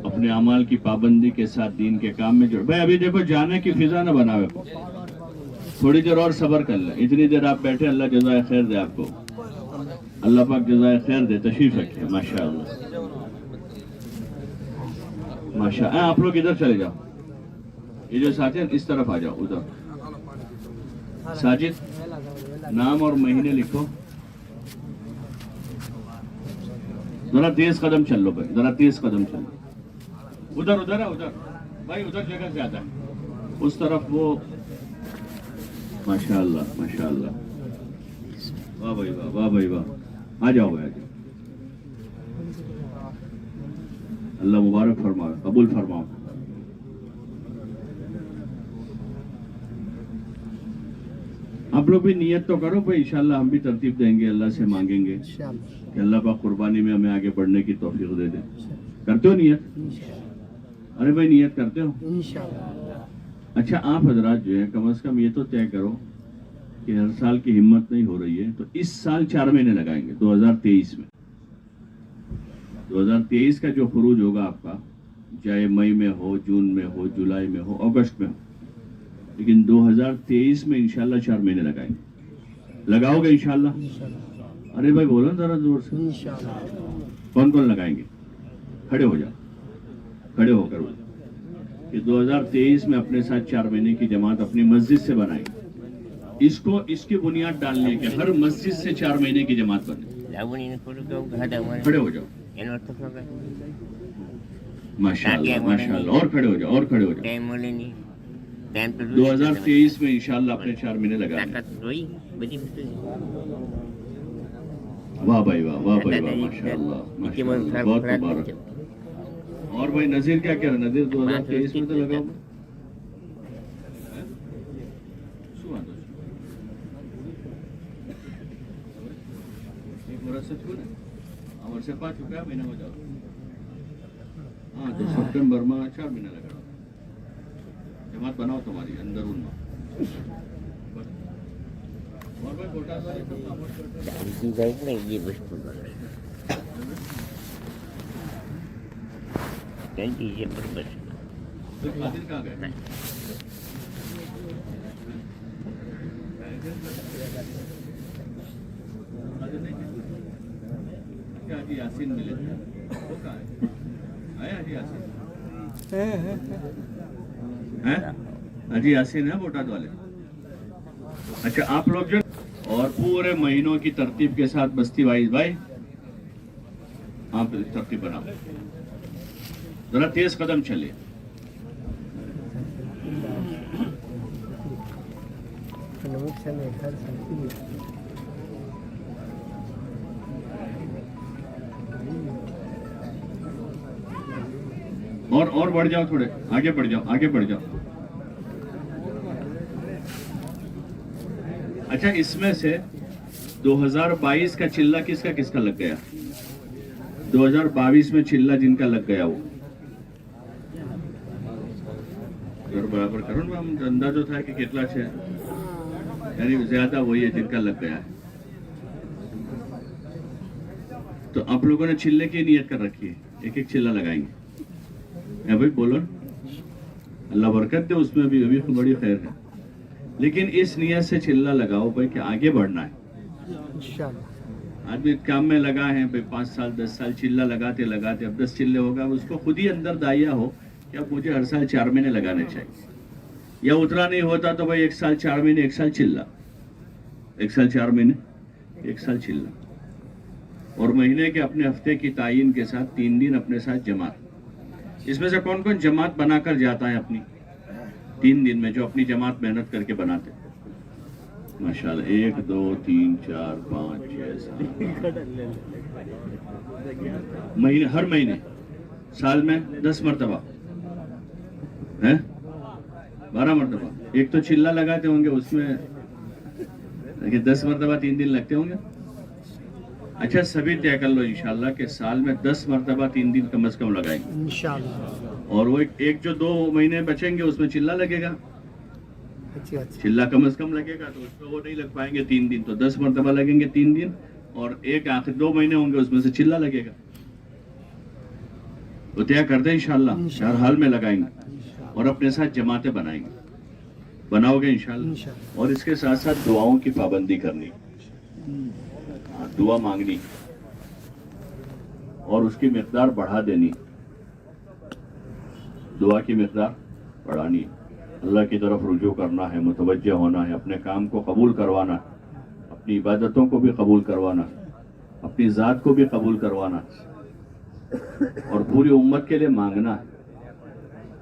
اپنے اعمال کی پابندی کے ساتھ دین کے کام میں جڑ۔ بھائی ابھی دیکھو جانے کی فضا نہ بناوے، تھوڑی دیر اور صبر کر لیں، اتنی دیر آپ بیٹھے، اللہ جزائے خیر دے آپ کو، اللہ پاک جزائے خیر دے، تشریف رکھیں ماشاءاللہ ماشاءاللہ۔ آپ لوگ ادھر چلے جاؤ، یہ جو ساتھی اس طرف آ جاؤ، ادھر۔ ساجد نام اور مہینے لکھو، ذرا تیز قدم چل لو بھائی، ذرا تیز قدم چل لو، ادھر ادھر ہے ادھر، بھائی ادھر جگہ زیادہ ہے اس طرف وہ ماشاء اللہ ماشاء اللہ واہ بھائی واہ واہ بھائی واہ آ جاؤ بھائی آ جاؤ اللہ مبارک فرماؤ قبول فرماؤ آپ لوگ بھی نیت تو کرو بھائی انشاءاللہ ہم بھی ترتیب دیں گے اللہ سے مانگیں گے کہ اللہ پاک قربانی میں ہمیں آگے بڑھنے کی توفیق دے دے کرتے ہو نیت ارے بھائی نیت کرتے ہو اچھا آپ حضرات جو ہے کم از کم یہ تو طے کرو کہ ہر سال کی ہمت نہیں ہو رہی ہے تو اس سال 4 مہینے لگائیں گے 2023 میں 2023 کا جو خروج ہوگا آپ کا چاہے مئی میں ہو جون میں ہو جولائی میں ہو اگست میں ہو لیکن 2023 میں انشاءاللہ 4 مہینے لگائیں گے لگاؤ گے انشاءاللہ ارے بھائی بولو ذرا زور سے کون کون لگائیں گے کھڑے ہو جاؤ کھڑے ہو کر کہ 2023 میں اپنے ساتھ 4 مہینے کی جماعت اپنی مسجد سے بنائیں گے اس کی بنیاد ڈالنی ہے کہ ہر مسجد سے 4 مہینے کی جماعت بنے کھڑے ہو جاؤ ماشاءاللہ ماشاءاللہ اور کھڑے ہو جاؤ اور کھڑے ہو جاؤ 2023 میں انشاءاللہ اپنے 4 مہینے لگائیں گے واہ بھائی واہ واہ بھائی واہ ماشاءاللہ بہت مبارک اور بھائی نذیر کیا کہہ رہا ہے نذیر 2023 میں تو لگاؤ ہاں تو سپٹمبر میں 4 مہینے لگا جماعت بناؤ تمہاری اندر ان اور بھائی گوٹا ساری کہاں گئے حاجی یاسین ملے وہ کہاں ہے آئے حاجی یاسین حاجی یاسین ہے بوٹاد والے اچھا آپ لوگ جو اور پورے مہینوں کی ترتیب کے ساتھ بستی وائز بھائی آپ ترتیب بناؤ ذرا تیز قدم چلے اور بڑھ جاؤ تھوڑے آگے بڑھ جاؤ آگے بڑھ جاؤ اچھا اس میں سے 2022 کا چلہ کس کا لگ گیا 2022 میں چلہ جن کا لگ گیا وہ برابر کرو نا ہم اندازہ تھا کہ کتنا سے یعنی زیادہ وہی ہے جن کا لگ گیا ہے تو آپ لوگوں نے چلے کی نیت کر رکھی ہے ایک چلہ لگائیں گے بھائی بولو اللہ برکت دے اس میں بھی بڑی خیر ہے لیکن اس نیت سے چلہ لگاؤ بھائی کہ آگے بڑھنا ہے آدمی کام میں لگا ہے بھائی 5 سال 10 سال چلہ لگاتے اب 10 چلے ہوگا اس کو خود ہی اندر دائیا ہو کہ اب مجھے ہر سال 4 مہینے لگانے چاہیے یا اتنا نہیں ہوتا تو بھائی 1 سال 4 مہینے 1 سال چلہ 1 سال 4 مہینے 1 سال چلہ اور مہینے کے اپنے ہفتے کی تعین کے ساتھ 3 دن اپنے ساتھ جماعت اس میں سے کون کون جماعت بنا کر جاتا ہے اپنی 3 دن میں جو اپنی جماعت محنت کر کے بناتے ماشاءاللہ 1 2 3 4 5 6 7 مہینے ہر مہینے سال میں 10 مرتبہ ہے 12 مرتبہ ایک تو چلہ لگاتے ہوں گے اس میں 10 مرتبہ 3 دن لگتے ہوں گے اچھا سبھی طے کر لو انشاءاللہ کہ سال میں 10 مرتبہ 3 دن کم از کم لگائیں گے انشاءاللہ اور وہ ایک جو 2 مہینے بچیں گے اس میں چلہ لگے گا چلہ کم از کم لگے گا تو اس میں وہ نہیں لگ پائیں گے 3 دن تو 10 مرتبہ لگیں گے 3 دن اور ایک آخر 2 مہینے ہوں گے اس میں سے چلہ لگے گا تو طے کر دیں انشاءاللہ ہر حال میں لگائیں گے اور اپنے ساتھ جماعتیں بنائیں گے بناؤ گے انشاءاللہ اور اس کے ساتھ ساتھ دعاؤں کی پابندی کرنی دعا مانگنی اور اس کی مقدار بڑھا دینی دعا کی مقدار بڑھانی اللہ کی طرف رجوع کرنا ہے متوجہ ہونا ہے اپنے کام کو قبول کروانا اپنی عبادتوں کو بھی قبول کروانا اپنی ذات کو بھی قبول کروانا اور پوری امت کے لیے مانگنا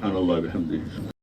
سبحان اللہ بحمدہ.